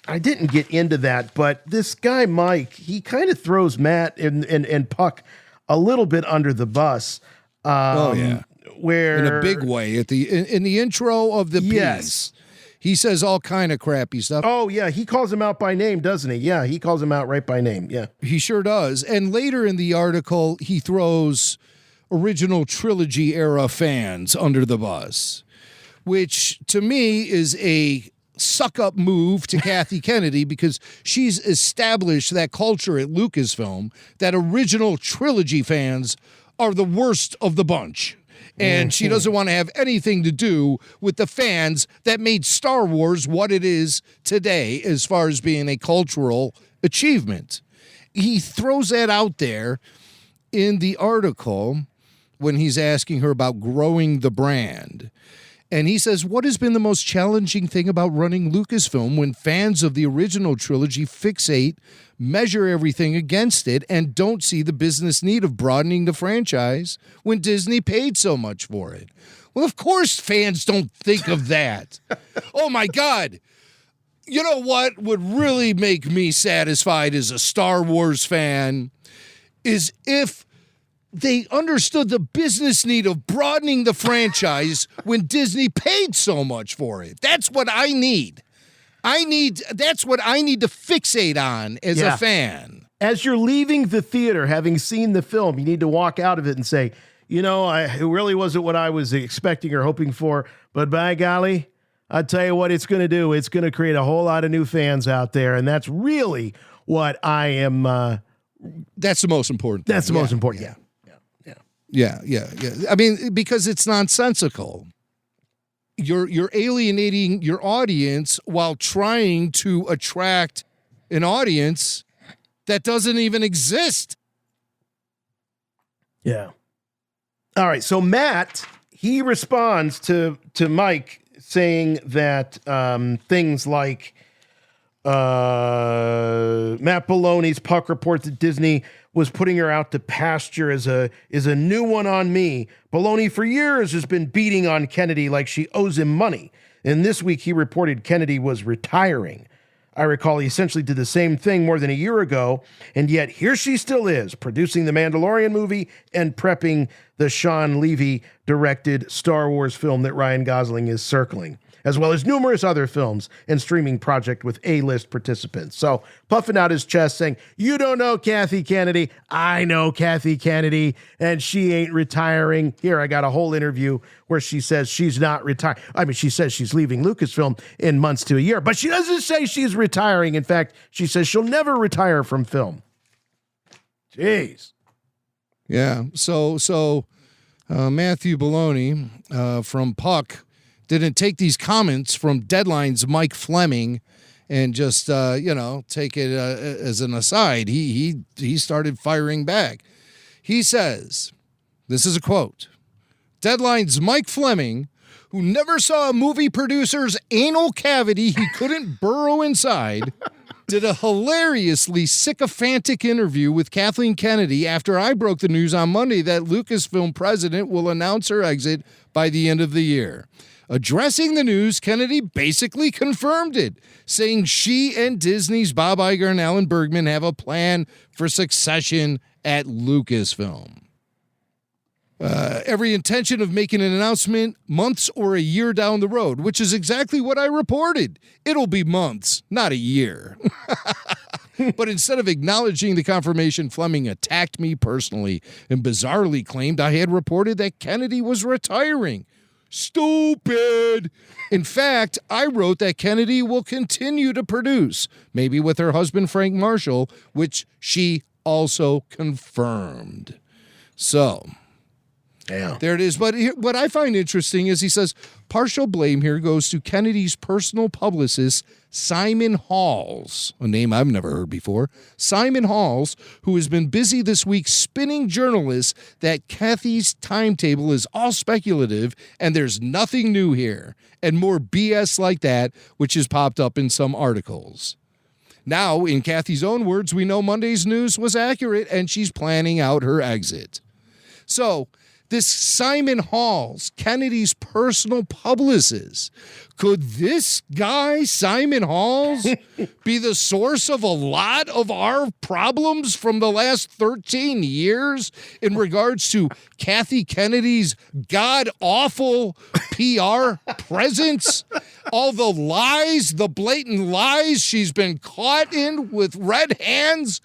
I didn't get into that, but this guy, Mike, he kind of throws Matt and Puck a little bit under the bus. Where in a big way at in the intro of the piece, he says all kind of crappy stuff. Oh yeah, he calls him out by name, doesn't he? Yeah, he calls him out right by name. Yeah, he sure does. And later in the article, he throws original trilogy era fans under the bus, which to me is a suck up move to Kathy Kennedy, because she's established that culture at Lucasfilm that original trilogy fans are the worst of the bunch. And she doesn't want to have anything to do with the fans that made Star Wars what it is today as far as being a cultural achievement. He throws that out there in the article when he's asking her about growing the brand. And he says, what has been the most challenging thing about running Lucasfilm when fans of the original trilogy fixate, measure everything against it, and don't see the business need of broadening the franchise when Disney paid so much for it? Well, of course fans don't think of that. Oh, my God. You know what would really make me satisfied as a Star Wars fan is if they understood the business need of broadening the franchise when Disney paid so much for it. That's what I need. That's what I need to fixate on as a fan. As you're leaving the theater, having seen the film, you need to walk out of it and say, you know, it really wasn't what I was expecting or hoping for, but by golly, I'll tell you what it's going to do. It's going to create a whole lot of new fans out there, and that's really what I am. That's the most important thing. That's the most important. Yeah. I mean, because it's nonsensical. You're alienating your audience while trying to attract an audience that doesn't even exist. Yeah. All right. So Matt, he responds to Mike saying that things like Matt Belloni's Puck report that Disney was putting her out to pasture is a new one on me. Belloni for years has been beating on Kennedy like she owes him money. And this week he reported Kennedy was retiring. I recall he essentially did the same thing more than a year ago, and yet here she still is, producing the Mandalorian movie and prepping the Sean Levy-directed Star Wars film that Ryan Gosling is circling. as well as numerous other films and streaming project with A-list participants. So puffing out his chest saying, you don't know Kathy Kennedy. I know Kathy Kennedy, and she ain't retiring. Here, I got a whole interview where she says she's not retiring. I mean, she says she's leaving Lucasfilm in months to a year, but she doesn't say she's retiring. In fact, she says she'll never retire from film. Jeez. Yeah. So Matthew Baloney from Puck didn't take these comments from Deadline's Mike Fleming and just take it as an aside. He started firing back. He says, this is a quote, Deadline's Mike Fleming, who never saw a movie producer's anal cavity he couldn't burrow inside, did a hilariously sycophantic interview with Kathleen Kennedy after I broke the news on Monday that Lucasfilm president will announce her exit by the end of the year. Addressing the news, Kennedy basically confirmed it, saying she and Disney's Bob Iger and Alan Bergman have a plan for succession at Lucasfilm. Every intention of making an announcement months or a year down the road, which is exactly what I reported. It'll be months, not a year. But instead of acknowledging the confirmation, Fleming attacked me personally and bizarrely claimed I had reported that Kennedy was retiring. Stupid. In fact, I wrote that Kennedy will continue to produce, maybe with her husband Frank Marshall, which she also confirmed. So, yeah, there it is. But what I find interesting is he says partial blame here goes to Kennedy's personal publicist, Simon Halls, a name I've never heard before. Simon Halls, who has been busy this week spinning journalists that Kathy's timetable is all speculative and there's nothing new here, and more BS like that, which has popped up in some articles. Now, in Kathy's own words, we know Monday's news was accurate and she's planning out her exit. So, this Simon Halls, Kennedy's personal publicist, could this guy, Simon Halls, be the source of a lot of our problems from the last 13 years in regards to Kathy Kennedy's god-awful PR presence? All the lies, the blatant lies she's been caught in with red hands,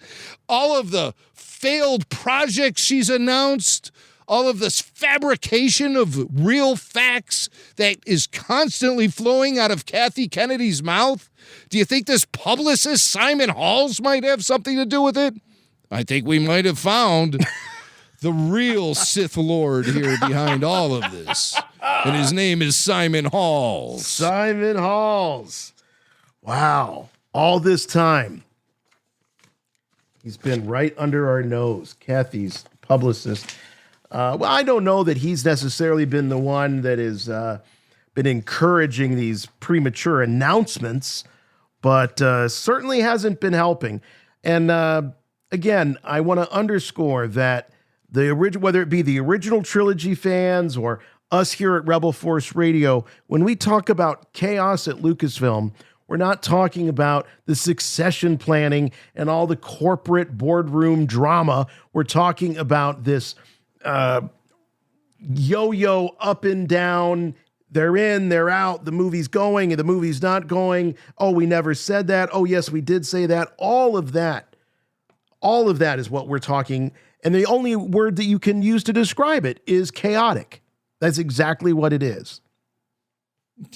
all of the failed projects she's announced, all of this fabrication of real facts that is constantly flowing out of Kathy Kennedy's mouth? Do you think this publicist, Simon Halls, might have something to do with it? I think we might have found the real Sith Lord here behind all of this. And his name is Simon Halls. Simon Halls. Wow. All this time, he's been right under our nose, Kathy's publicist. Well, I don't know that he's necessarily been the one that has been encouraging these premature announcements, but certainly hasn't been helping. And again, I want to underscore that whether it be the original Trilogy fans or us here at Rebel Force Radio, when we talk about chaos at Lucasfilm, we're not talking about the succession planning and all the corporate boardroom drama. We're talking about this yo-yo up and down. They're in, they're out. The movie's going and the movie's not going. Oh, we never said that. Oh, yes, we did say that. All of that is what we're talking. And the only word that you can use to describe it is chaotic. That's exactly what it is.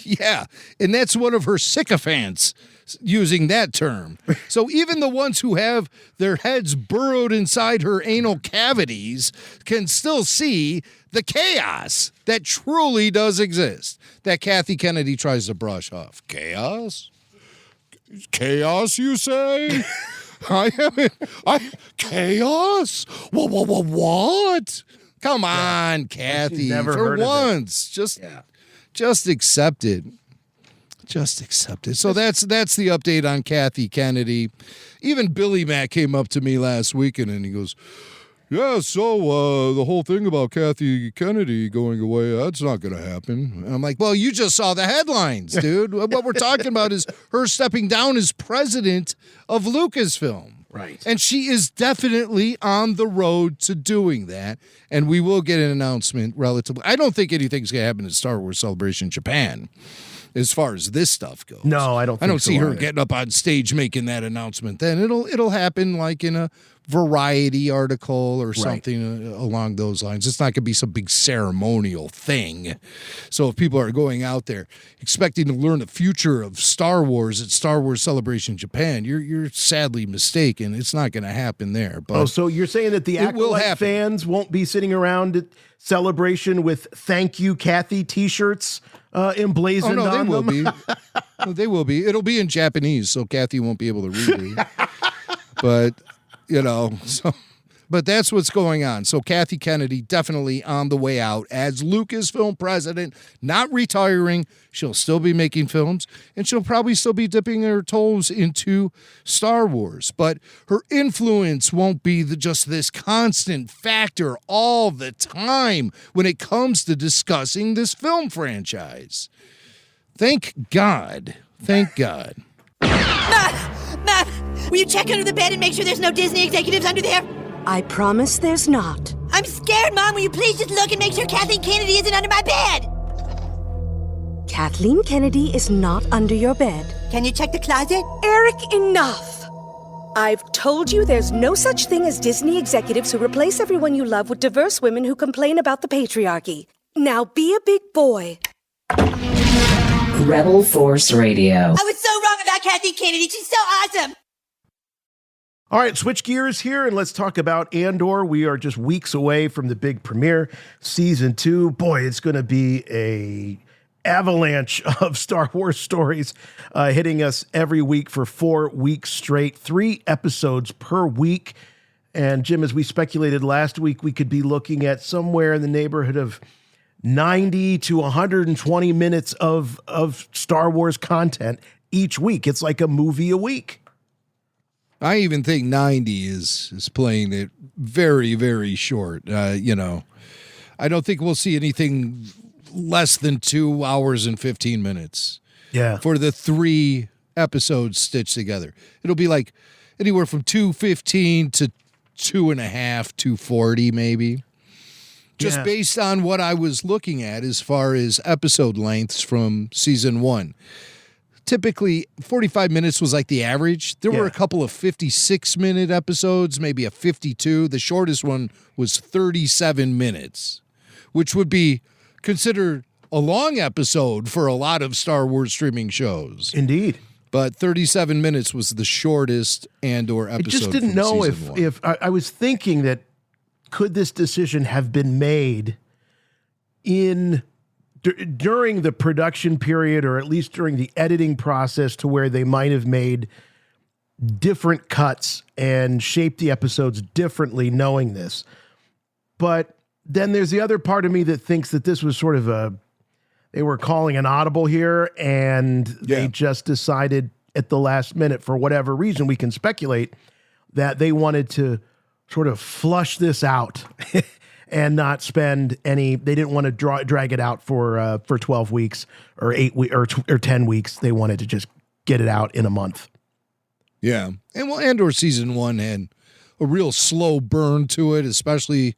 Yeah, and that's one of her sycophants using that term. So even the ones who have their heads burrowed inside her anal cavities can still see the chaos that truly does exist, that Kathy Kennedy tries to brush off. Chaos? Chaos, you say? Chaos? What? Come on, Kathy. Never for heard once. Just accept it. Just accept it. So that's the update on Kathy Kennedy. Even Billy Mack came up to me last weekend and he goes, yeah, so the whole thing about Kathy Kennedy going away, that's not going to happen. And I'm like, well, you just saw the headlines, dude. What we're talking about is her stepping down as president of Lucasfilm. Right. And she is definitely on the road to doing that. And we will get an announcement relatively. I don't think anything's going to happen at Star Wars Celebration Japan. as far as this stuff goes. No, I don't. I don't see her either. getting up on stage making that announcement. Then it'll happen like in a Variety article or something along those lines. It's not going to be some big ceremonial thing. So if people are going out there expecting to learn the future of Star Wars at Star Wars Celebration Japan, you're sadly mistaken. It's not going to happen there. But so you're saying that the Acolyte fans won't be sitting around at Celebration with "Thank you, Kathy" T-shirts emblazoned on them? They will be. They will be. It'll be in Japanese, so Kathy won't be able to read it. But but that's what's going on. So Kathy Kennedy definitely on the way out as Lucasfilm president, not retiring. She'll still be making films, and she'll probably still be dipping her toes into Star Wars. But her influence won't be just this constant factor all the time when it comes to discussing this film franchise. Thank God. Thank God. Mom, will you check under the bed and make sure there's no Disney executives under there? I promise there's not. I'm scared, Mom. Will you please just look and make sure Kathleen Kennedy isn't under my bed? Kathleen Kennedy is not under your bed. Can you check the closet? Eric, enough! I've told you there's no such thing as Disney executives who replace everyone you love with diverse women who complain about the patriarchy. Now be a big boy. Rebel Force Radio. I was so wrong about Kathleen Kennedy. She's so awesome. All right, switch gears here and let's talk about Andor. We are just weeks away from the big premiere, season 2. Boy, it's going to be a avalanche of Star Wars stories hitting us every week for 4 weeks straight, 3 episodes per week. And Jim, as we speculated last week, we could be looking at somewhere in the neighborhood of 90 to 120 minutes of Star Wars content each week. It's like a movie a week. I even think 90 is playing it very, very short. I don't think we'll see anything less than 2 hours and 15 minutes. Yeah. For the 3 episodes stitched together. It'll be like anywhere from 2:15 to 2.5, 2:40 maybe. Just based on what I was looking at as far as episode lengths from season 1. Typically, 45 minutes was like the average. There were a couple of 56-minute episodes, maybe a 52. The shortest one was 37 minutes, which would be considered a long episode for a lot of Star Wars streaming shows. Indeed. But 37 minutes was the shortest Andor episode. I just didn't know if I was thinking that could this decision have been made during the production period, or at least during the editing process, to where they might have made different cuts and shaped the episodes differently knowing this. But then there's the other part of me that thinks that this was sort of they were calling an audible here, and they just decided at the last minute, for whatever reason, we can speculate, that they wanted to sort of flush this out and not spend any. They didn't want to drag it out for 12 weeks or 8 weeks or 10 weeks. They wanted to just get it out in a month. Yeah, and Andor season 1 had a real slow burn to it, especially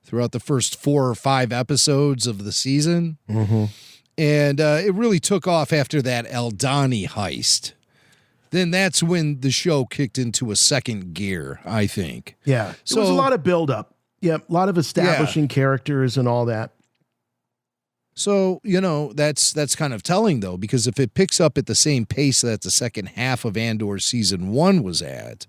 throughout the first 4 or 5 episodes of the season. Mm-hmm. And it really took off after that Eldani heist. Then that's when the show kicked into a second gear, I think. Yeah. So it was a lot of buildup. Yeah, a lot of establishing characters and all that. So, that's kind of telling, though, because if it picks up at the same pace that the second half of Andor season 1 was at,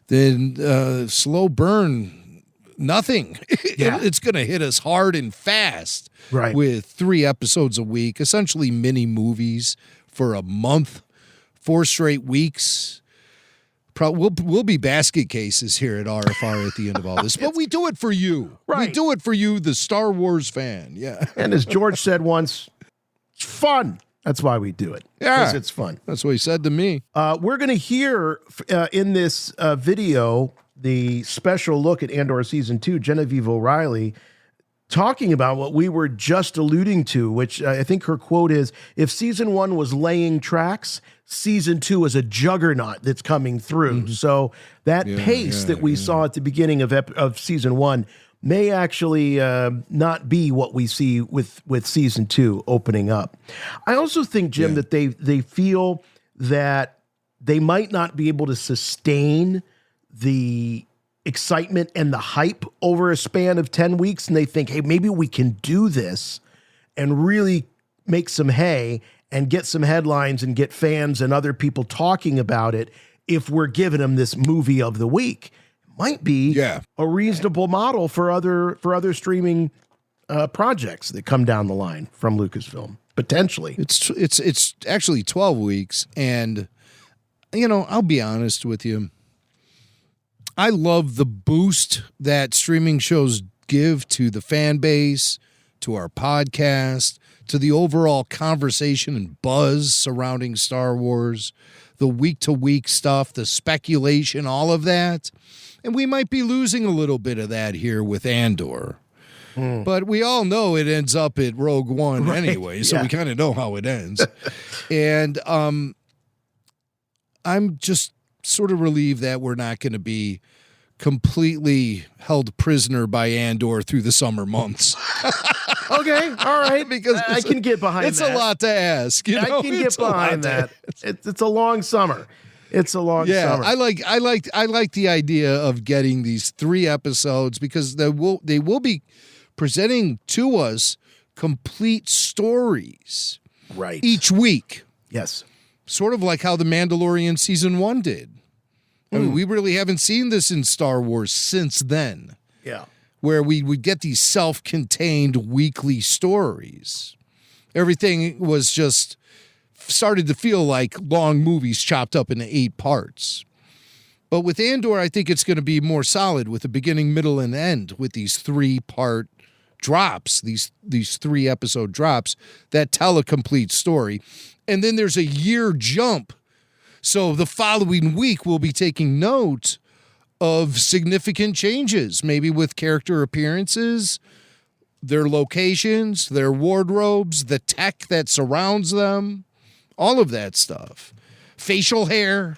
then slow burn, nothing. Yeah. It's going to hit us hard and fast with 3 episodes a week, essentially mini movies for a month. 4 straight weeks. We'll be basket cases here at RFR at the end of all this, but we do it for you. Right. We do it for you, the Star Wars fan. Yeah. And as George said once, it's fun. That's why we do it. Yeah. Because it's fun. That's what he said to me. We're going to hear in this video the special look at Andor Season 2, Genevieve O'Reilly talking about what we were just alluding to, which I think her quote is, if Season 1 was laying tracks, Season 2 is a juggernaut that's coming through. Mm-hmm. So that pace that we saw at the beginning of Season 1 may actually not be what we see with season 2 opening up. I also think, Jim, that they feel that they might not be able to sustain the excitement and the hype over a span of 10 weeks. And they think, hey, maybe we can do this and really make some hay and get some headlines and get fans and other people talking about it if we're giving them this movie of the week. Might be a reasonable model for other streaming projects that come down the line from Lucasfilm, potentially. It's actually 12 weeks, and I'll be honest with you. I love the boost that streaming shows give to the fan base, to our podcast, to the overall conversation and buzz surrounding Star Wars, the week-to-week stuff, the speculation, all of that. And we might be losing a little bit of that here with Andor. But we all know it ends up at Rogue One anyway, so we kind of know how it ends. And I'm just sort of relieved that we're not going to be completely held prisoner by Andor through the summer months. Okay, all right, because I can get behind that. It's a lot to ask. I can get behind that. It's a long summer. It's a long summer. I like the idea of getting these 3 episodes because they will be presenting to us complete stories each week. Yes. Sort of like how The Mandalorian season 1 did. I mean, we really haven't seen this in Star Wars since then. Yeah. Where we would get these self-contained weekly stories. Everything was just started to feel like long movies chopped up into 8 parts. But with Andor, I think it's going to be more solid with a beginning, middle, and end with these 3-part drops, these 3-episode drops that tell a complete story. And then there's a year jump. So the following week, we'll be taking note of significant changes, maybe with character appearances, their locations, their wardrobes, the tech that surrounds them, all of that stuff. Facial hair,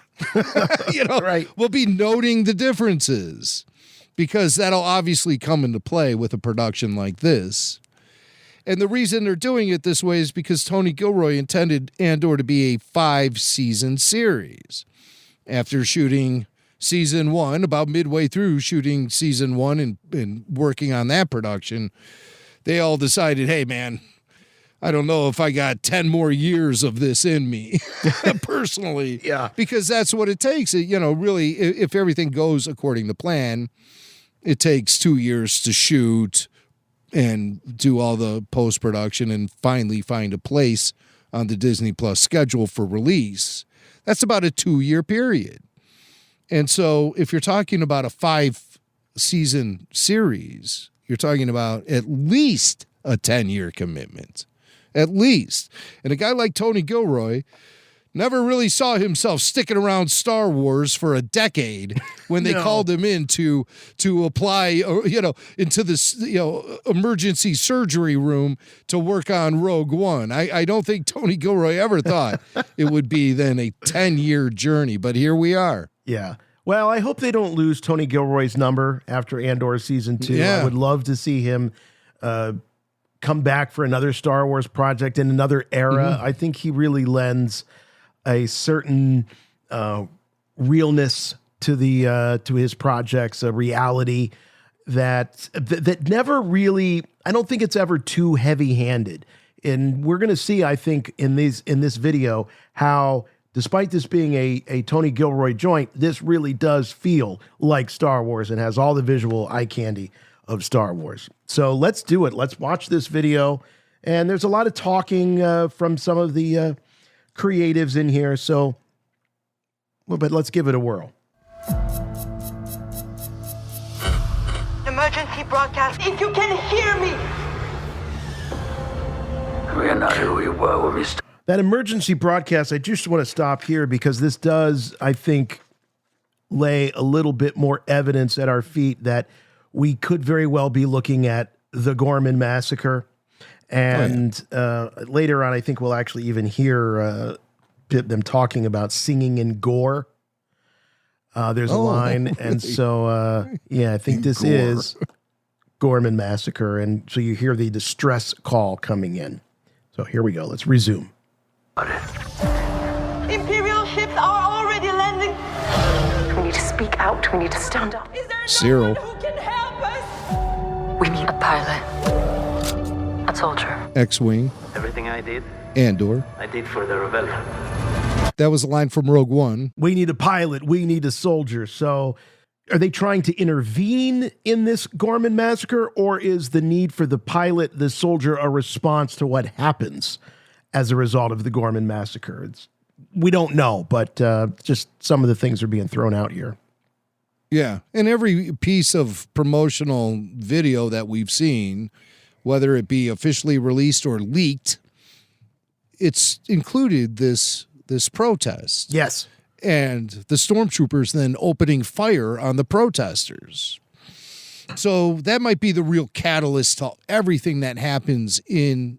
we'll be noting the differences because that'll obviously come into play with a production like this. And the reason they're doing it this way is because Tony Gilroy intended Andor to be a 5-season series. After shooting season 1, about midway through shooting season 1 and working on that production, they all decided, hey, man, I don't know if I got 10 more years of this in me personally. Yeah. Because that's what it takes. Really, if everything goes according to plan, it takes 2 years to shoot and do all the post-production and finally find a place on the Disney Plus schedule for release. That's about a 2-year period. And so if you're talking about a 5-season series, you're talking about at least a 10-year commitment. At least. And a guy like Tony Gilroy never really saw himself sticking around Star Wars for a decade when they called him in to apply, into this, emergency surgery room to work on Rogue One. I don't think Tony Gilroy ever thought it would be then a 10-year journey, but here we are. Yeah. Well, I hope they don't lose Tony Gilroy's number after Andor season 2. Yeah. I would love to see him come back for another Star Wars project in another era. I think he really lends a certain realness to to his projects, a reality that never really, I don't think it's ever too heavy-handed. And we're going to see, I think, in this video how, despite this being a Tony Gilroy joint, this really does feel like Star Wars and has all the visual eye candy of Star Wars. So let's do it. Let's watch this video. And there's a lot of talking from some of the creatives in here, but let's give it a whirl. Emergency broadcast, if you can hear me. We are not who we were when we started. That emergency broadcast, I just want to stop here because this does, I think, lay a little bit more evidence at our feet that we could very well be looking at the Gorman Massacre. And later on, I think we'll actually even hear them talking about singing in gore. There's a line. And so, I think this is Gorman massacre, and so you hear the distress call coming in. So here we go. Let's resume. Imperial ships are already landing. We need to speak out. We need to stand up. Cyril. Who can help us? We need a pilot. A soldier. X-Wing. Everything I did, Andor. I did for the rebellion. That was a line from Rogue One. We need a pilot. We need a soldier. So are they trying to intervene in this Gorman massacre, or is the need for the pilot, the soldier, a response to what happens as a result of the Gorman massacre? We don't know, but just some of the things are being thrown out here. Yeah, and every piece of promotional video that we've seen, whether it be officially released or leaked, it's included this protest. Yes. And the stormtroopers then opening fire on the protesters. So that might be the real catalyst to everything that happens in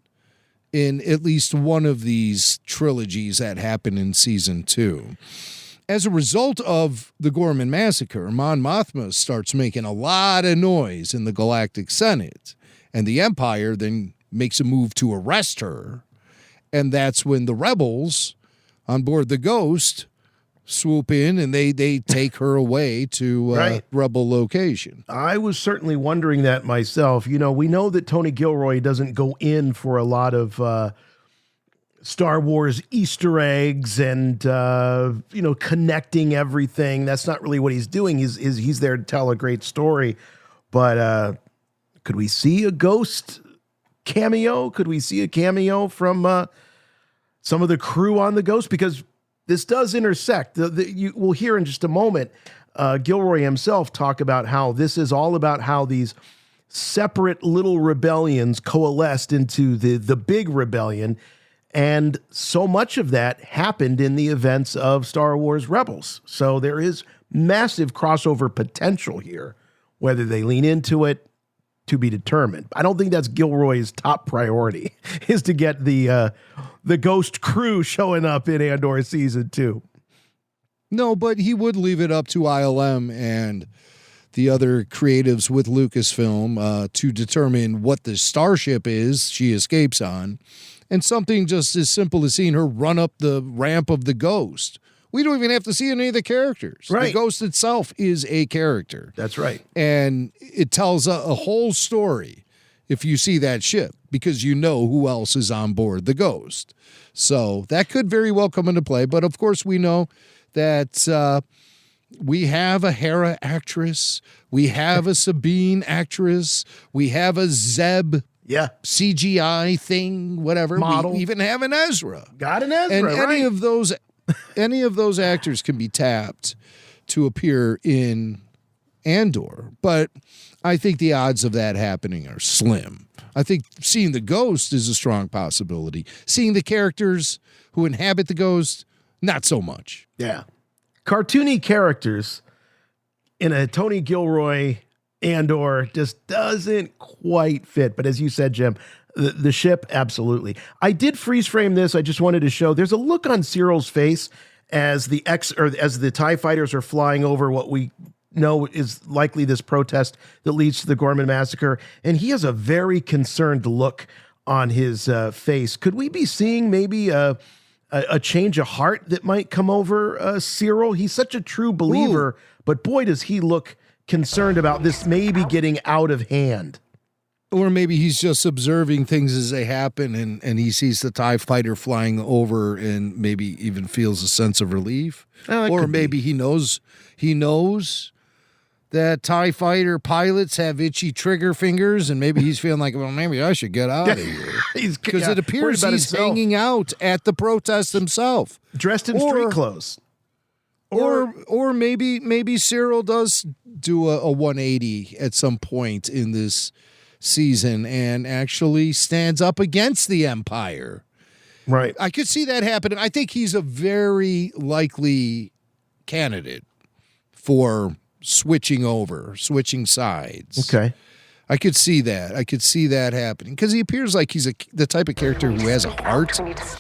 at least one of these trilogies that happen in season 2. As a result of the Gorman massacre, Mon Mothma starts making a lot of noise in the Galactic Senate, and the Empire then makes a move to arrest her, and that's when the rebels on board the Ghost swoop in and they take her away to rebel location. I was certainly wondering that myself. You know, we know that Tony Gilroy doesn't go in for a lot of Star Wars Easter eggs and connecting everything. That's not really what he's doing. He's there to tell a great story. But could we see a Ghost cameo? Could we see a cameo from some of the crew on the Ghost? Because this does intersect. You will hear in just a moment Gilroy himself talk about how this is all about how these separate little rebellions coalesced into the big rebellion. And so much of that happened in the events of Star Wars Rebels. So there is massive crossover potential here. Whether they lean into it, to be determined. I don't think that's Gilroy's top priority, is to get the Ghost crew showing up in Andor season 2. No, but he would leave it up to ILM and the other creatives with Lucasfilm to determine what the starship is she escapes on, and something just as simple as seeing her run up the ramp of the Ghost. We don't even have to see any of the characters. Right. The Ghost itself is a character. That's right. And it tells a whole story if you see that ship, because you know who else is on board the Ghost. So that could very well come into play. But of course, we know that we have a Hera actress. We have a Sabine actress. We have a Zeb CGI thing, whatever. Model. We even have an Ezra. Got an Ezra, and right. any of those actors can be tapped to appear in Andor, but I think the odds of that happening are slim. I think seeing the Ghost is a strong possibility. Seeing the characters who inhabit the Ghost, not so much. Yeah. Cartoony characters in a Tony Gilroy Andor just doesn't quite fit. But as you said, Jim, the ship, absolutely. I did freeze frame this. I just wanted to show there's a look on Cyril's face as the TIE fighters are flying over what we know is likely this protest that leads to the Gorman massacre. And he has a very concerned look on his face. Could we be seeing maybe a change of heart that might come over Cyril? He's such a true believer, but boy, does he look concerned about this maybe getting out of hand. Or maybe he's just observing things as they happen and he sees the TIE fighter flying over and maybe even feels a sense of relief. Or maybe he knows that TIE fighter pilots have itchy trigger fingers and maybe he's feeling like, well, maybe I should get out of here. Because it appears he's hanging out at the protest himself. Dressed in street clothes. Or maybe Cyril does do a 180 at some point in this season and actually stands up against the Empire. Right. I could see that happening. I think he's a very likely candidate for switching sides. Okay. I could see that. I could see that happening because he appears like he's the type of character who has a heart.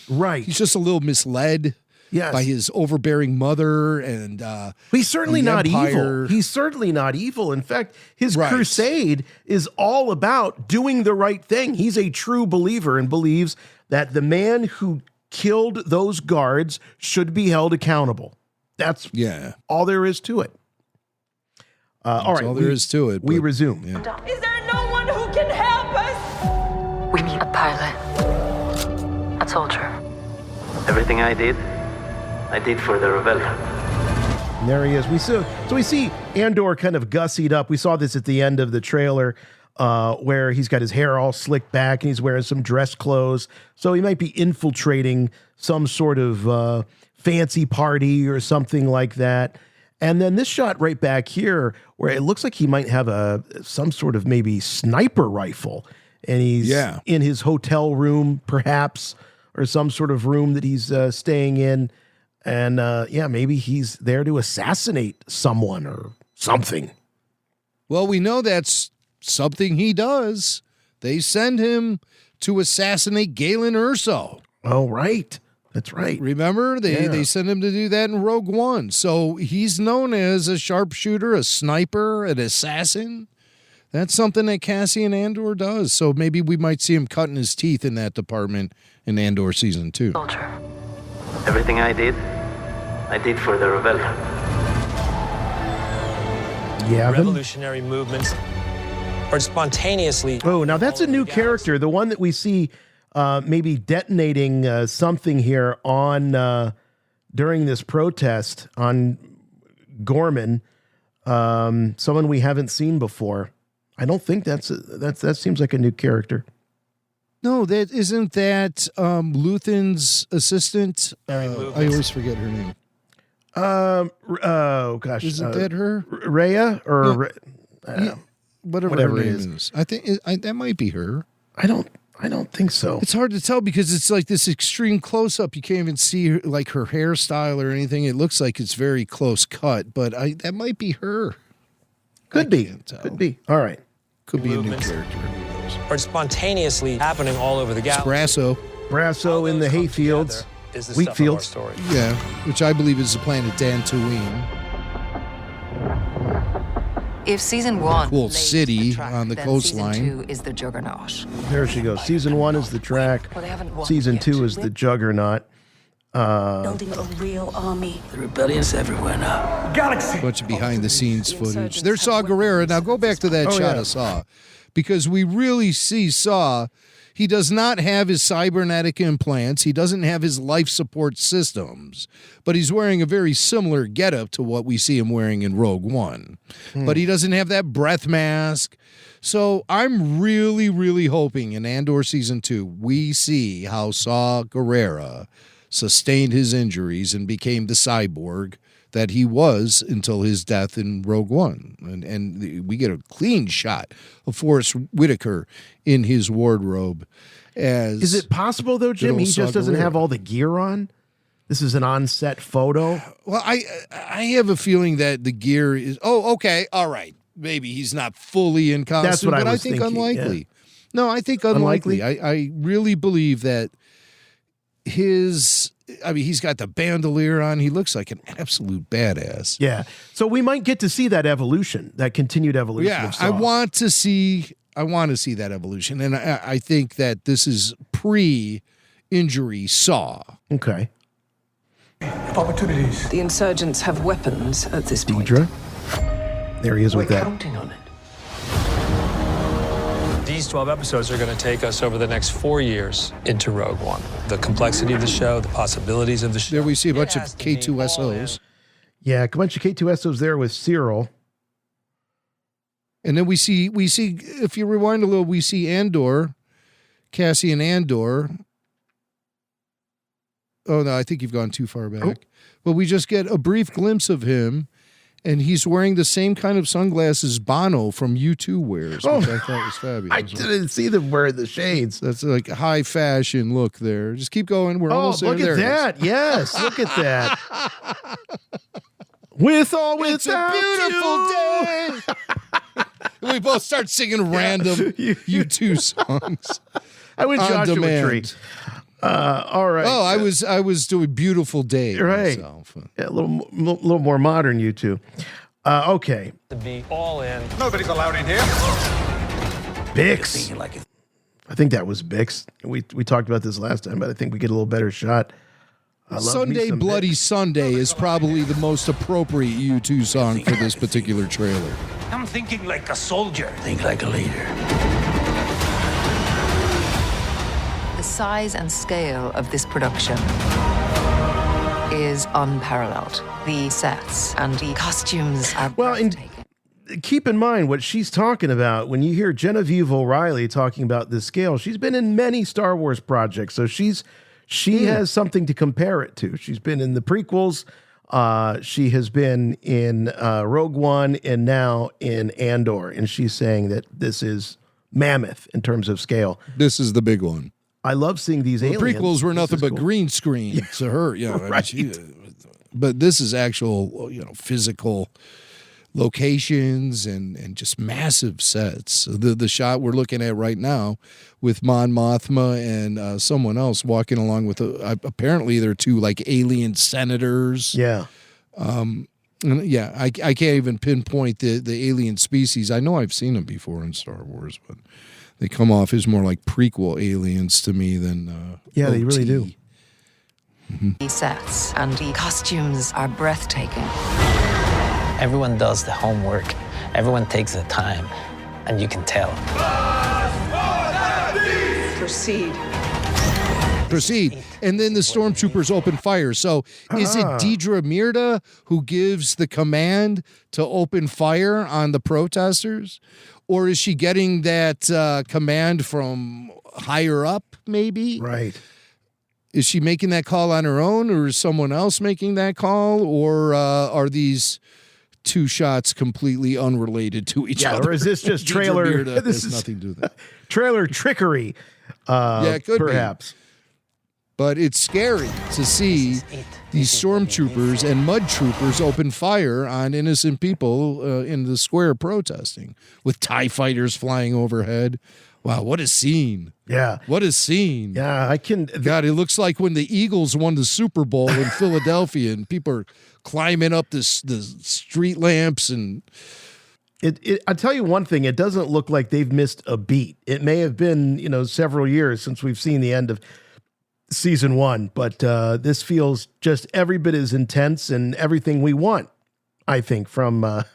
Right. He's just a little misled. Yes. by his overbearing mother, and he's certainly not Empire. evil. He's certainly not evil. In fact, his Right. crusade is all about doing the right thing. He's a true believer and believes that the man who killed those guards should be held accountable. That's all there is to it. All right, all there is to it. We resume. Is there no one who can help us? We need a pilot. A soldier. Everything I did for the rebellion. And there he is. We see Andor kind of gussied up. We saw this at the end of the trailer where he's got his hair all slicked back and he's wearing some dress clothes. So he might be infiltrating some sort of fancy party or something like that. And then this shot right back here where it looks like he might have some sort of maybe sniper rifle. And he's in his hotel room, perhaps, or some sort of room that he's staying in. And maybe he's there to assassinate someone or something. Well, we know that's something he does. They send him to assassinate Galen Erso. Oh, right. That's right. Remember? They sent him to do that in Rogue One. So he's known as a sharpshooter, a sniper, an assassin. That's something that Cassian Andor does. So maybe we might see him cutting his teeth in that department in Andor Season 2. Soldier. Everything I did for the rebellion. Yeah. Revolutionary movements are spontaneously. Oh, now that's a new character. The one that we see maybe detonating something here on during this protest on Gorman. Someone we haven't seen before. I don't think that seems like a new character. No, that isn't that Luthen's assistant. I always forget her name. Oh gosh, isn't that her? Rhea or whatever her name is. I think that might be her. I don't think so. It's hard to tell because it's like this extreme close up. You can't even see her, like her hairstyle or anything. It looks like it's very close cut, but that might be her. Could be. All right. Could be a new character. Are spontaneously happening all over the galaxy. Brasso in the hayfields, wheat fields. Yeah, which I believe is the planet Dantooine. If season 1 cool lays city track, on the then coastline. Season 2 is the juggernaut. There she goes. Season 1 is the track. Well, they haven't won Season yet. 2 is the juggernaut. Building a real army. The rebellion's everywhere now. A bunch of behind the scenes footage. There's Saw Gerrera. Now go back to that shot of Saw, because we really see Saw. He does not have his cybernetic implants. He doesn't have his life support systems, but he's wearing a very similar getup to what we see him wearing in Rogue One. But he doesn't have that breath mask. So I'm really, really hoping in Andor Season 2, we see how Saw Gerrera sustained his injuries and became the cyborg that he was until his death in Rogue One. And we get a clean shot of Forrest Whitaker in his wardrobe. Is it possible, though, Jim, he just doesn't have all the gear on? This is an on-set photo? Well, I have a feeling that the gear is... Oh, okay, all right. Maybe he's not fully in costume, That's what but I I was think thinking, unlikely. yeah. No, I think unlikely. I really believe that he's got the bandolier on. He looks like an absolute badass. Yeah. So we might get to see that evolution, that continued evolution. Yeah, of Saw. I want to see that evolution, and I think that this is pre-injury Saw. Okay. Opportunities. The insurgents have weapons at this point. Deidre. There he is with that. Counting on it. These 12 episodes are going to take us over the next 4 years into Rogue One. The complexity of the show, the possibilities of the show. There we see a bunch of K2SOs. Yeah, a bunch of K2SOs there with Cyril. And then we see, if you rewind a little, we see Andor, Cassian Andor. Oh, no, I think you've gone too far back. Oh. But we just get a brief glimpse of him, and he's wearing the same kind of sunglasses Bono from U2 wears, which I thought was fabulous. I didn't see them wearing the shades. That's like a high fashion look there. Just keep going. We're almost there. Look at that. Yes, look at that. With or without It's a beautiful day. We both start singing random U2 songs. I went on Joshua demand. Tree. All right. Oh, I was doing Beautiful Day right. myself. Yeah, a little more modern, you two. Okay. To be all in. Nobody's allowed in here. Bix. I think that was Bix. We talked about this last time, but I think we get a little better shot. Sunday Bloody Sunday is probably the most appropriate U2 song for this particular trailer. I'm thinking like a soldier. Think like a leader. The size and scale of this production is unparalleled. The sets and the costumes are breathtaking. Keep in mind what she's talking about when you hear Genevieve O'Reilly talking about this scale. She's been in many Star Wars projects, so she has something to compare it to. She's been in the prequels. She has been in Rogue One and now in Andor, and she's saying that this is mammoth in terms of scale. This is the big one. I love seeing these aliens. The prequels were nothing but green screen to her. Yeah, right. But this is actual, physical locations and just massive sets. The shot we're looking at right now with Mon Mothma and someone else walking along with apparently they're two like alien senators. Yeah. I can't even pinpoint the alien species. I know I've seen them before in Star Wars, but they come off as more like prequel aliens to me than yeah, OT. they really do. The sets and the costumes are breathtaking. Everyone does the homework. Everyone takes the time, and you can tell. Proceed. And then the stormtroopers open fire. So is it Deidre Mirda who gives the command to open fire on the protesters? Or is she getting that command from higher up, maybe? Right. Is she making that call on her own, or is someone else making that call? Or are these two shots completely unrelated to each other? Or is this just trailer? This is nothing to do with that. Trailer trickery. It could perhaps. be. But it's scary to see these stormtroopers and mud troopers open fire on innocent people in the square protesting with TIE fighters flying overhead. Wow, what a scene. Yeah. What a scene. Yeah, God, it looks like when the Eagles won the Super Bowl in Philadelphia and people are climbing up the street lamps and... I'll tell you one thing, it doesn't look like they've missed a beat. It may have been, several years since we've seen the end of season 1, but this feels just every bit as intense and everything we want, I think, from a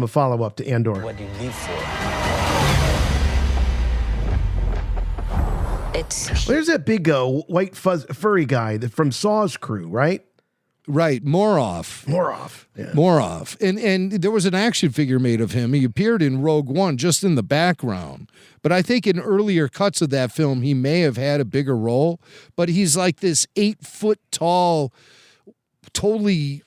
follow-up to Andor. What do you live for? There's that big white furry guy from Saw's crew, right? Right, Moroff. Yeah. Moroff. And there was an action figure made of him. He appeared in Rogue One just in the background. But I think in earlier cuts of that film, he may have had a bigger role. But he's like this 8-foot tall, totally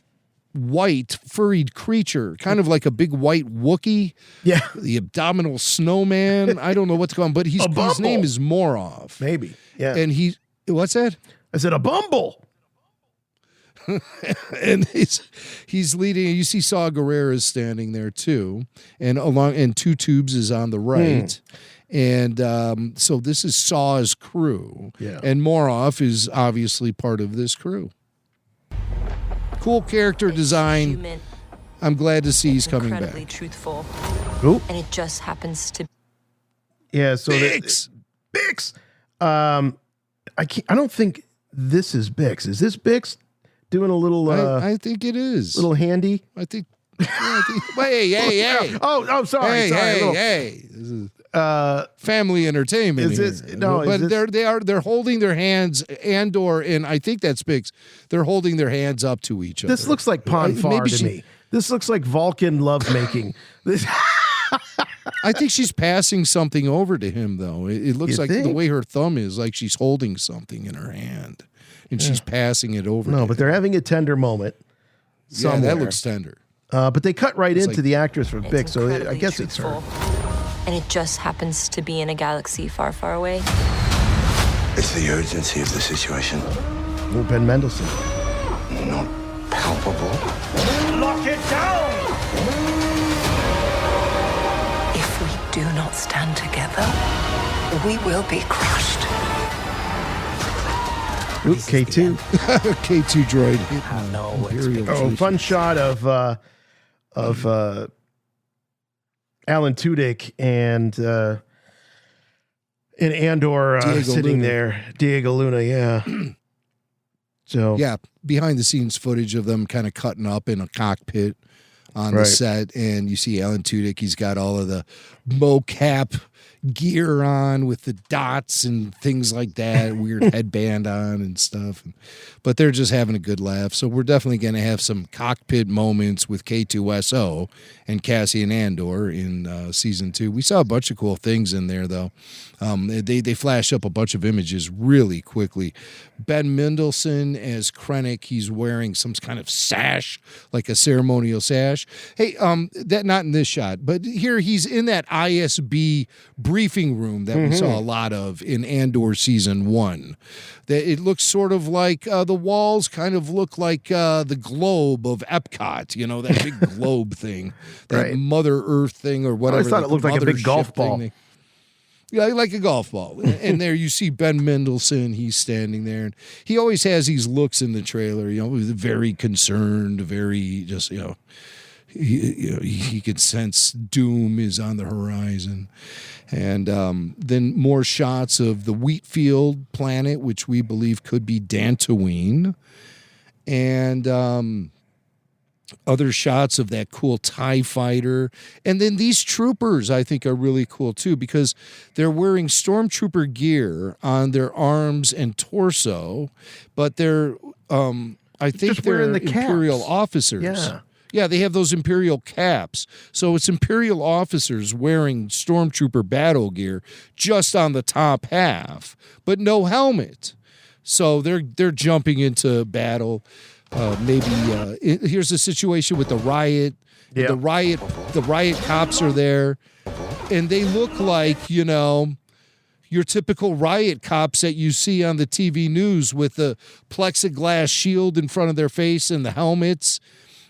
white, furried creature, kind of like a big white Wookiee. Yeah. The abdominal snowman. I don't know what to call him, but his name is Moroff. Maybe. Yeah. And what's that? I said a bumble. And he's leading. You see Saw Gerrera is standing there too, and Two Tubes is on the right. And so this is Saw's crew. Yeah. And Moroff is obviously part of this crew. Cool character design. Human, I'm glad to see he's coming incredibly back. truthful. Oop. And it just happens to... Yeah, so Bix. I don't think this is Bix. Is this Bix? Doing a little... I think it is. Little handy? I think... Hey. Oh, sorry. Hey. This is family entertainment. They're holding their hands, Andor, and I think that's Bix. They're holding their hands up to each other. This looks like Ponfar to me. This looks like Vulcan lovemaking. I think she's passing something over to him, though. It looks like the way her thumb is, like she's holding something in her hand, and she's passing it over. No, but they're having a tender moment. Yeah, that looks tender. But they cut right into the actress from Bix, so I guess it's her. And it just happens to be in a galaxy far, far away. It's the urgency of the situation. Oh, Ben Mendelsohn. Not palpable. Lock it down! If we do not stand together, we will be crushed. Ooh, K2. K2 droid. No fun shot of Alan Tudyk and Andor sitting Luna. there. Diego Luna, yeah. So yeah, behind the scenes footage of them kind of cutting up in a cockpit on the set, and you see Alan Tudyk. He's got all of the mocap gear on with the dots and things like that, weird headband on and stuff. But they're just having a good laugh. So we're definitely going to have some cockpit moments with K2SO and Cassian Andor in season 2. We saw a bunch of cool things in there, though. They flash up a bunch of images really quickly. Ben Mendelsohn as Krennic, he's wearing some kind of sash, like a ceremonial sash. Hey, that not in this shot, but here he's in that ISB briefing room that we saw a lot of in Andor season 1. That it looks sort of like the walls kind of look like the globe of Epcot, you know, that big globe thing, that Mother Earth thing or whatever. I thought it looked like a big golf ball. Yeah, like a golf ball. And there you see Ben Mendelsohn. He's standing there. And he always has these looks in the trailer, you know, very concerned, very just, you know, he could sense doom is on the horizon. And then more shots of the Wheatfield planet, which we believe could be Dantooine. And other shots of that cool TIE fighter. And then these troopers, I think, are really cool, too, because they're wearing stormtrooper gear on their arms and torso, but they're, I think just they're the Imperial caps. officers. Yeah. Yeah, they have those Imperial caps. So it's Imperial officers wearing stormtrooper battle gear just on the top half, but no helmet. So they're jumping into battle. Here's a situation with the riot. Yeah. The riot cops are there, and they look like, you know, your typical riot cops that you see on the TV news with the plexiglass shield in front of their face and the helmets.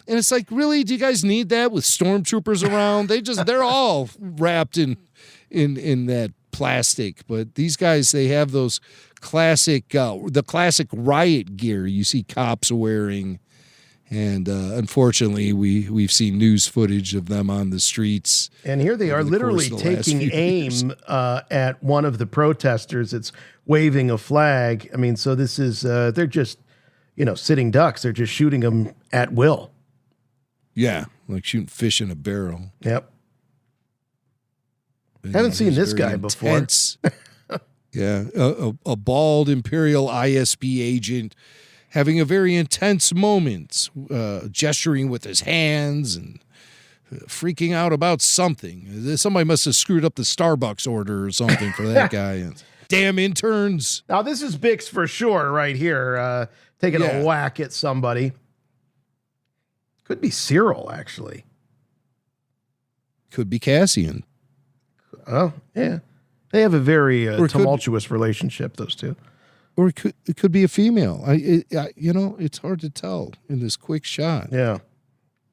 And it's like, really, do you guys need that with stormtroopers around? They're all wrapped in that plastic. But these guys, they have those classic riot gear you see cops wearing. And unfortunately, we've seen news footage of them on the streets. And here they are literally taking aim at one of the protesters. It's waving a flag. I mean, so this is, they're just, you know, sitting ducks. They're just shooting them at will. Yeah, like shooting fish in a barrel. Yep. Haven't seen this guy before. Yeah, a bald Imperial ISB agent having a very intense moment, gesturing with his hands and freaking out about something. Somebody must have screwed up the Starbucks order or something for that guy. Damn interns. Now, this is Bix for sure right here, taking a whack at somebody. Could be Cyril, actually. Could be Cassian. Oh, yeah. They have a very tumultuous relationship, those two. Or it could be a female. You know, it's hard to tell in this quick shot. Yeah.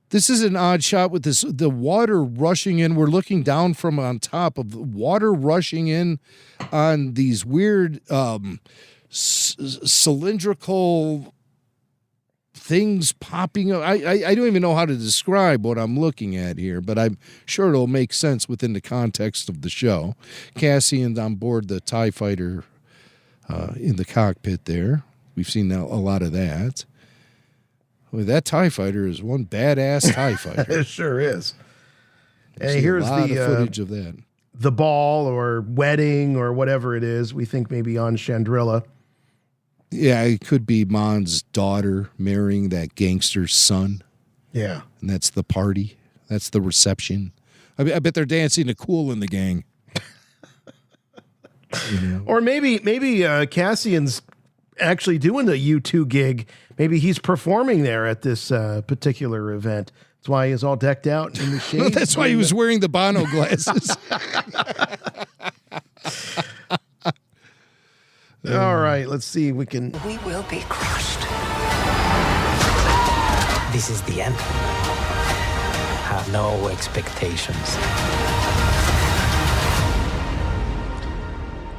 This is an odd shot with the water rushing in. We're looking down from on top of the water rushing in on these weird cylindrical things popping up. I don't even know how to describe what I'm looking at here, but I'm sure it'll make sense within the context of the show. Cassian's on board the TIE fighter in the cockpit there. We've seen now a lot of that. Well, that TIE fighter is one badass TIE fighter. It sure is. And here's the footage of that. The ball or wedding or whatever it is. We think maybe on Chandrilla. Yeah, it could be Mon's daughter marrying that gangster's son. Yeah. And that's the party. That's the reception. I bet they're dancing to Kool in the Gang. You know? Or maybe Cassian's actually doing the U2 gig. Maybe he's performing there at this particular event. That's why he's all decked out in the shades. That's why he was wearing the Bono glasses. All right, let's see if we can. We will be crushed. This is the end. Have no expectations.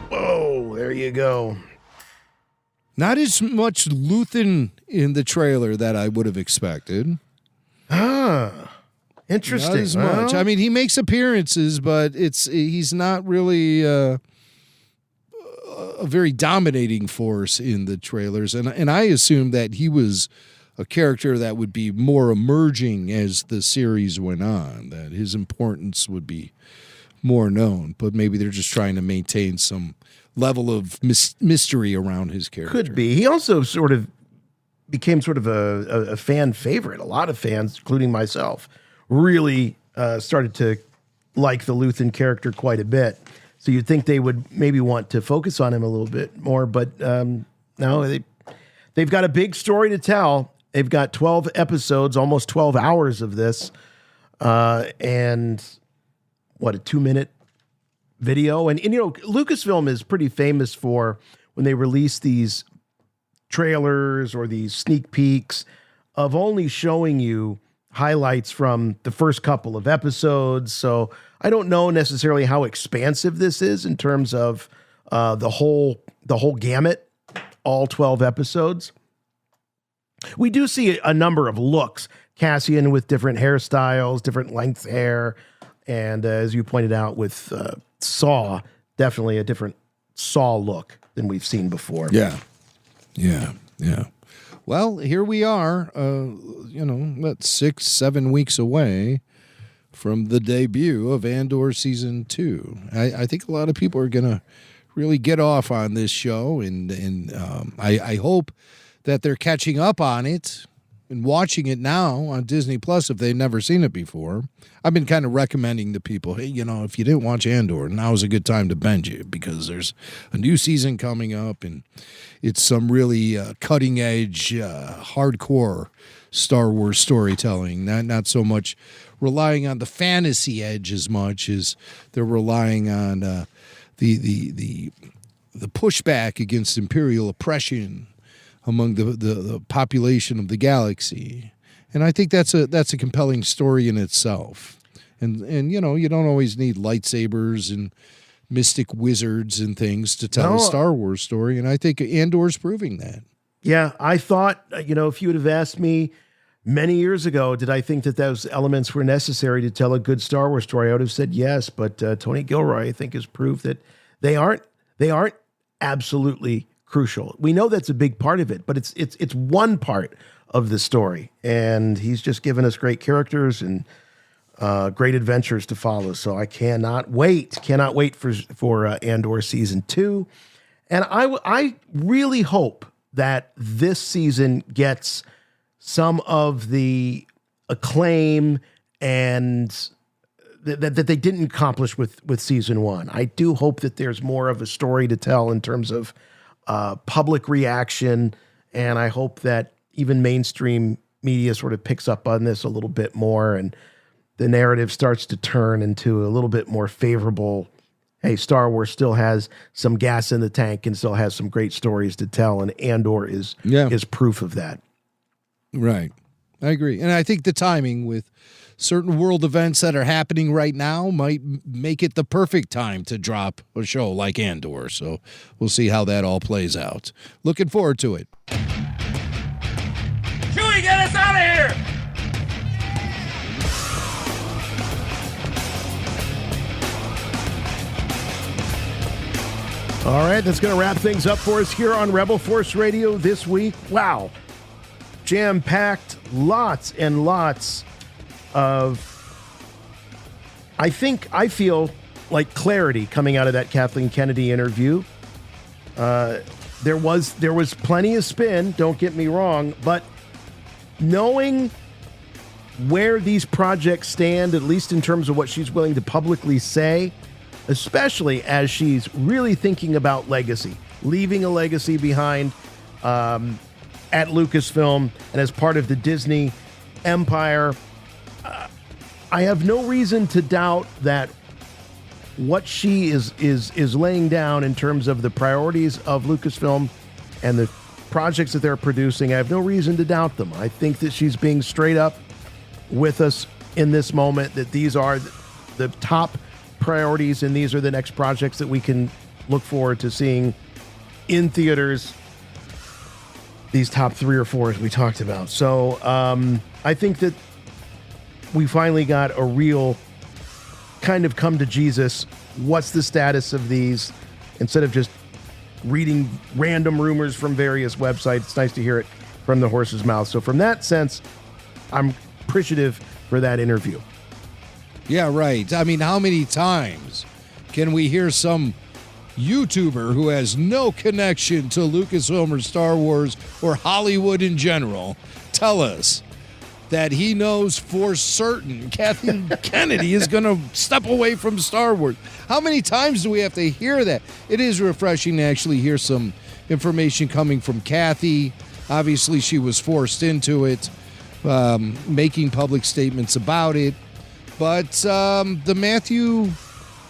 Whoa, there you go. Not as much Luthen in the trailer that I would have expected. Interesting. Not as much. I mean, he makes appearances, but he's not really a very dominating force in the trailers. And I assumed that he was a character that would be more emerging as the series went on, that his importance would be more known. But maybe they're just trying to maintain some level of mystery around his character. Could be. He also sort of became sort of a fan favorite. A lot of fans, including myself, really started to like the Luthen character quite a bit. So you'd think they would maybe want to focus on him a little bit more, but no, they've got a big story to tell. They've got 12 episodes, almost 12 hours of this, and what, a 2-minute video. And you know, Lucasfilm is pretty famous for when they release these trailers or these sneak peeks of only showing you highlights from the first couple of episodes. So I don't know necessarily how expansive this is in terms of the whole gamut, all 12 episodes. We do see a number of looks. Cassian with different hairstyles, different length hair, and as you pointed out with Saw, definitely a different Saw look than we've seen before. Yeah. Well, here we are, that's 6-7 weeks away from the debut of Andor Season 2. I think a lot of people are going to really get off on this show, and I hope that they're catching up on it and watching it now on Disney Plus if they've never seen it before. I've been kind of recommending to people, hey, if you didn't watch Andor, now's a good time to binge it because there's a new season coming up and it's some really cutting edge, hardcore Star Wars storytelling. Not so much relying on the fantasy edge as much as they're relying on the pushback against imperial oppression among the population of the galaxy. And I think that's a compelling story in itself. And you don't always need lightsabers and mystic wizards and things to tell a Star Wars story. And I think Andor's proving that. Yeah, I thought, if you would have asked me many years ago, did I think that those elements were necessary to tell a good Star Wars story, I would have said yes. But Tony Gilroy, I think, has proved that they aren't absolutely crucial. We know that's a big part of it, but it's one part of the story, and he's just given us great characters and great adventures to follow. So I cannot wait for Andor Season 2, and I really hope that this season gets some of the acclaim and that they didn't accomplish with Season 1. I do hope that there's more of a story to tell in terms of public reaction, and I hope that even mainstream media sort of picks up on this a little bit more, and the narrative starts to turn into a little bit more favorable. Hey, Star Wars still has some gas in the tank and still has some great stories to tell, and Andor is proof of that. Right. I agree. And I think the timing with certain world events that are happening right now might make it the perfect time to drop a show like Andor. So we'll see how that all plays out. Looking forward to it. Chewie, get us out of here! All right, that's going to wrap things up for us here on Rebel Force Radio this week. Wow. Jam-packed, lots and lots of, I feel like clarity coming out of that Kathleen Kennedy interview. There was plenty of spin, don't get me wrong, but knowing where these projects stand, at least in terms of what she's willing to publicly say, especially as she's really thinking about legacy, leaving a legacy behind at Lucasfilm and as part of the Disney empire, I have no reason to doubt that what she is laying down in terms of the priorities of Lucasfilm and the projects that they're producing, I have no reason to doubt them. I think that she's being straight up with us in this moment, that these are the top priorities and these are the next projects that we can look forward to seeing in theaters these top 3 or 4 as we talked about. So I think that we finally got a real kind of come to Jesus. What's the status of these? Instead of just reading random rumors from various websites, it's nice to hear it from the horse's mouth. So from that sense, I'm appreciative for that interview. Yeah, right. I mean, how many times can we hear some YouTuber who has no connection to Lucasfilm or Star Wars or Hollywood in general tell us that he knows for certain Kathleen Kennedy is going to step away from Star Wars? How many times do we have to hear that? It is refreshing to actually hear some information coming from Kathy. Obviously, she was forced into it, making public statements about it. But the Matthew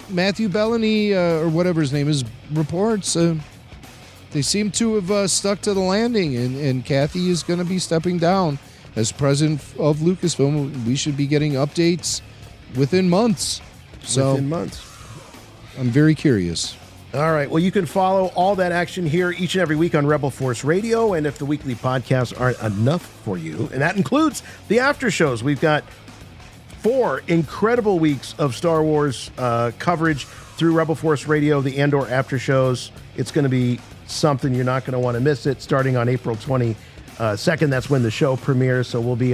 Bellany, or whatever his name is, reports, they seem to have stuck to the landing, and Kathy is going to be stepping down as president of Lucasfilm. We should be getting updates within months. Within months. I'm very curious. All right. Well, you can follow all that action here each and every week on Rebel Force Radio. And if the weekly podcasts aren't enough for you, and that includes the after shows, we've got 4 incredible weeks of Star Wars coverage through Rebel Force Radio, the Andor after shows. It's going to be something. You're not going to want to miss it. Starting on April 22nd, that's when the show premieres. So we'll be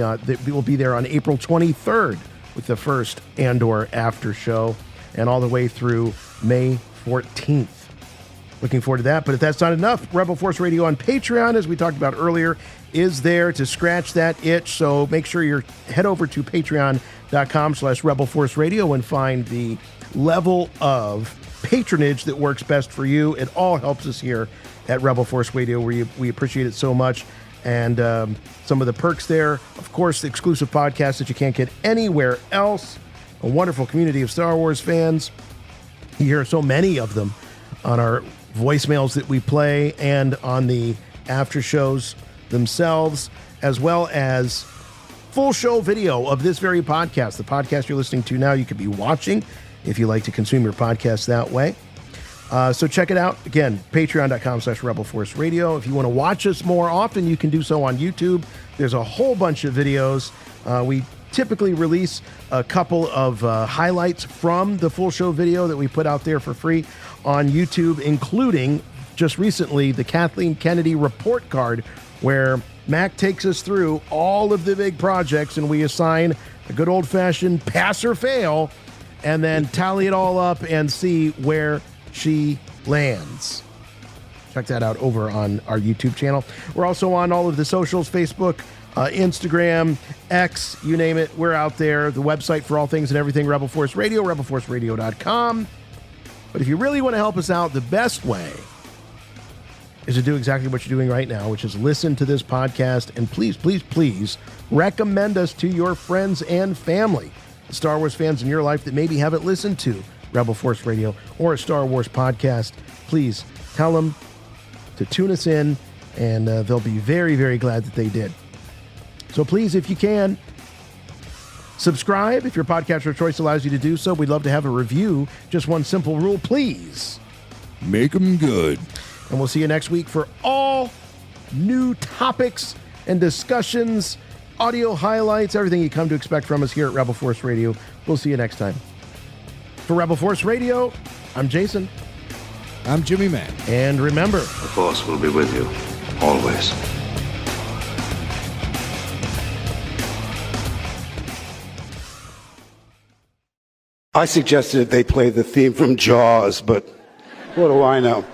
there on April 23rd with the first Andor after show, and all the way through May 14th. Looking forward to that. But if that's not enough, Rebel Force Radio on Patreon, as we talked about earlier, is there to scratch that itch. So make sure you head over to patreon.com/Rebel Force Radio and find the level of patronage that works best for you. It all helps us here at Rebel Force Radio, where we appreciate it so much. And some of the perks there, of course, the exclusive podcasts that you can't get anywhere else, a wonderful community of Star Wars fans. You hear so many of them on our voicemails that we play and on the after shows themselves, as well as full show video of this very podcast. The podcast you're listening to now, you could be watching if you like to consume your podcast that way. So check it out. Again, patreon.com/Rebel Force Radio. If you want to watch us more often, you can do so on YouTube. There's a whole bunch of videos. We typically release a couple of highlights from the full show video that we put out there for free on YouTube, including just recently the Kathleen Kennedy report card, where Mac takes us through all of the big projects and we assign a good old-fashioned pass or fail and then tally it all up and see where she lands. Check that out over on our YouTube channel. We're also on all of the socials, Facebook, Instagram, X, you name it. We're out there. The website for all things and everything, Rebel Force Radio, rebelforceradio.com. But if you really want to help us out, the best way is to do exactly what you're doing right now, which is listen to this podcast, and please, please, please recommend us to your friends and family, the Star Wars fans in your life that maybe haven't listened to Rebel Force Radio or a Star Wars podcast. Please tell them to tune us in, and they'll be very, very glad that they did. So please, if you can, subscribe. If your podcaster of choice allows you to do so, we'd love to have a review. Just one simple rule, please. Make them good. And we'll see you next week for all new topics and discussions, audio highlights, everything you come to expect from us here at Rebel Force Radio. We'll see you next time. For Rebel Force Radio, I'm Jason. I'm Jimmy Mack. And remember, The Force will be with you, always. I suggested they play the theme from Jaws, but what do I know?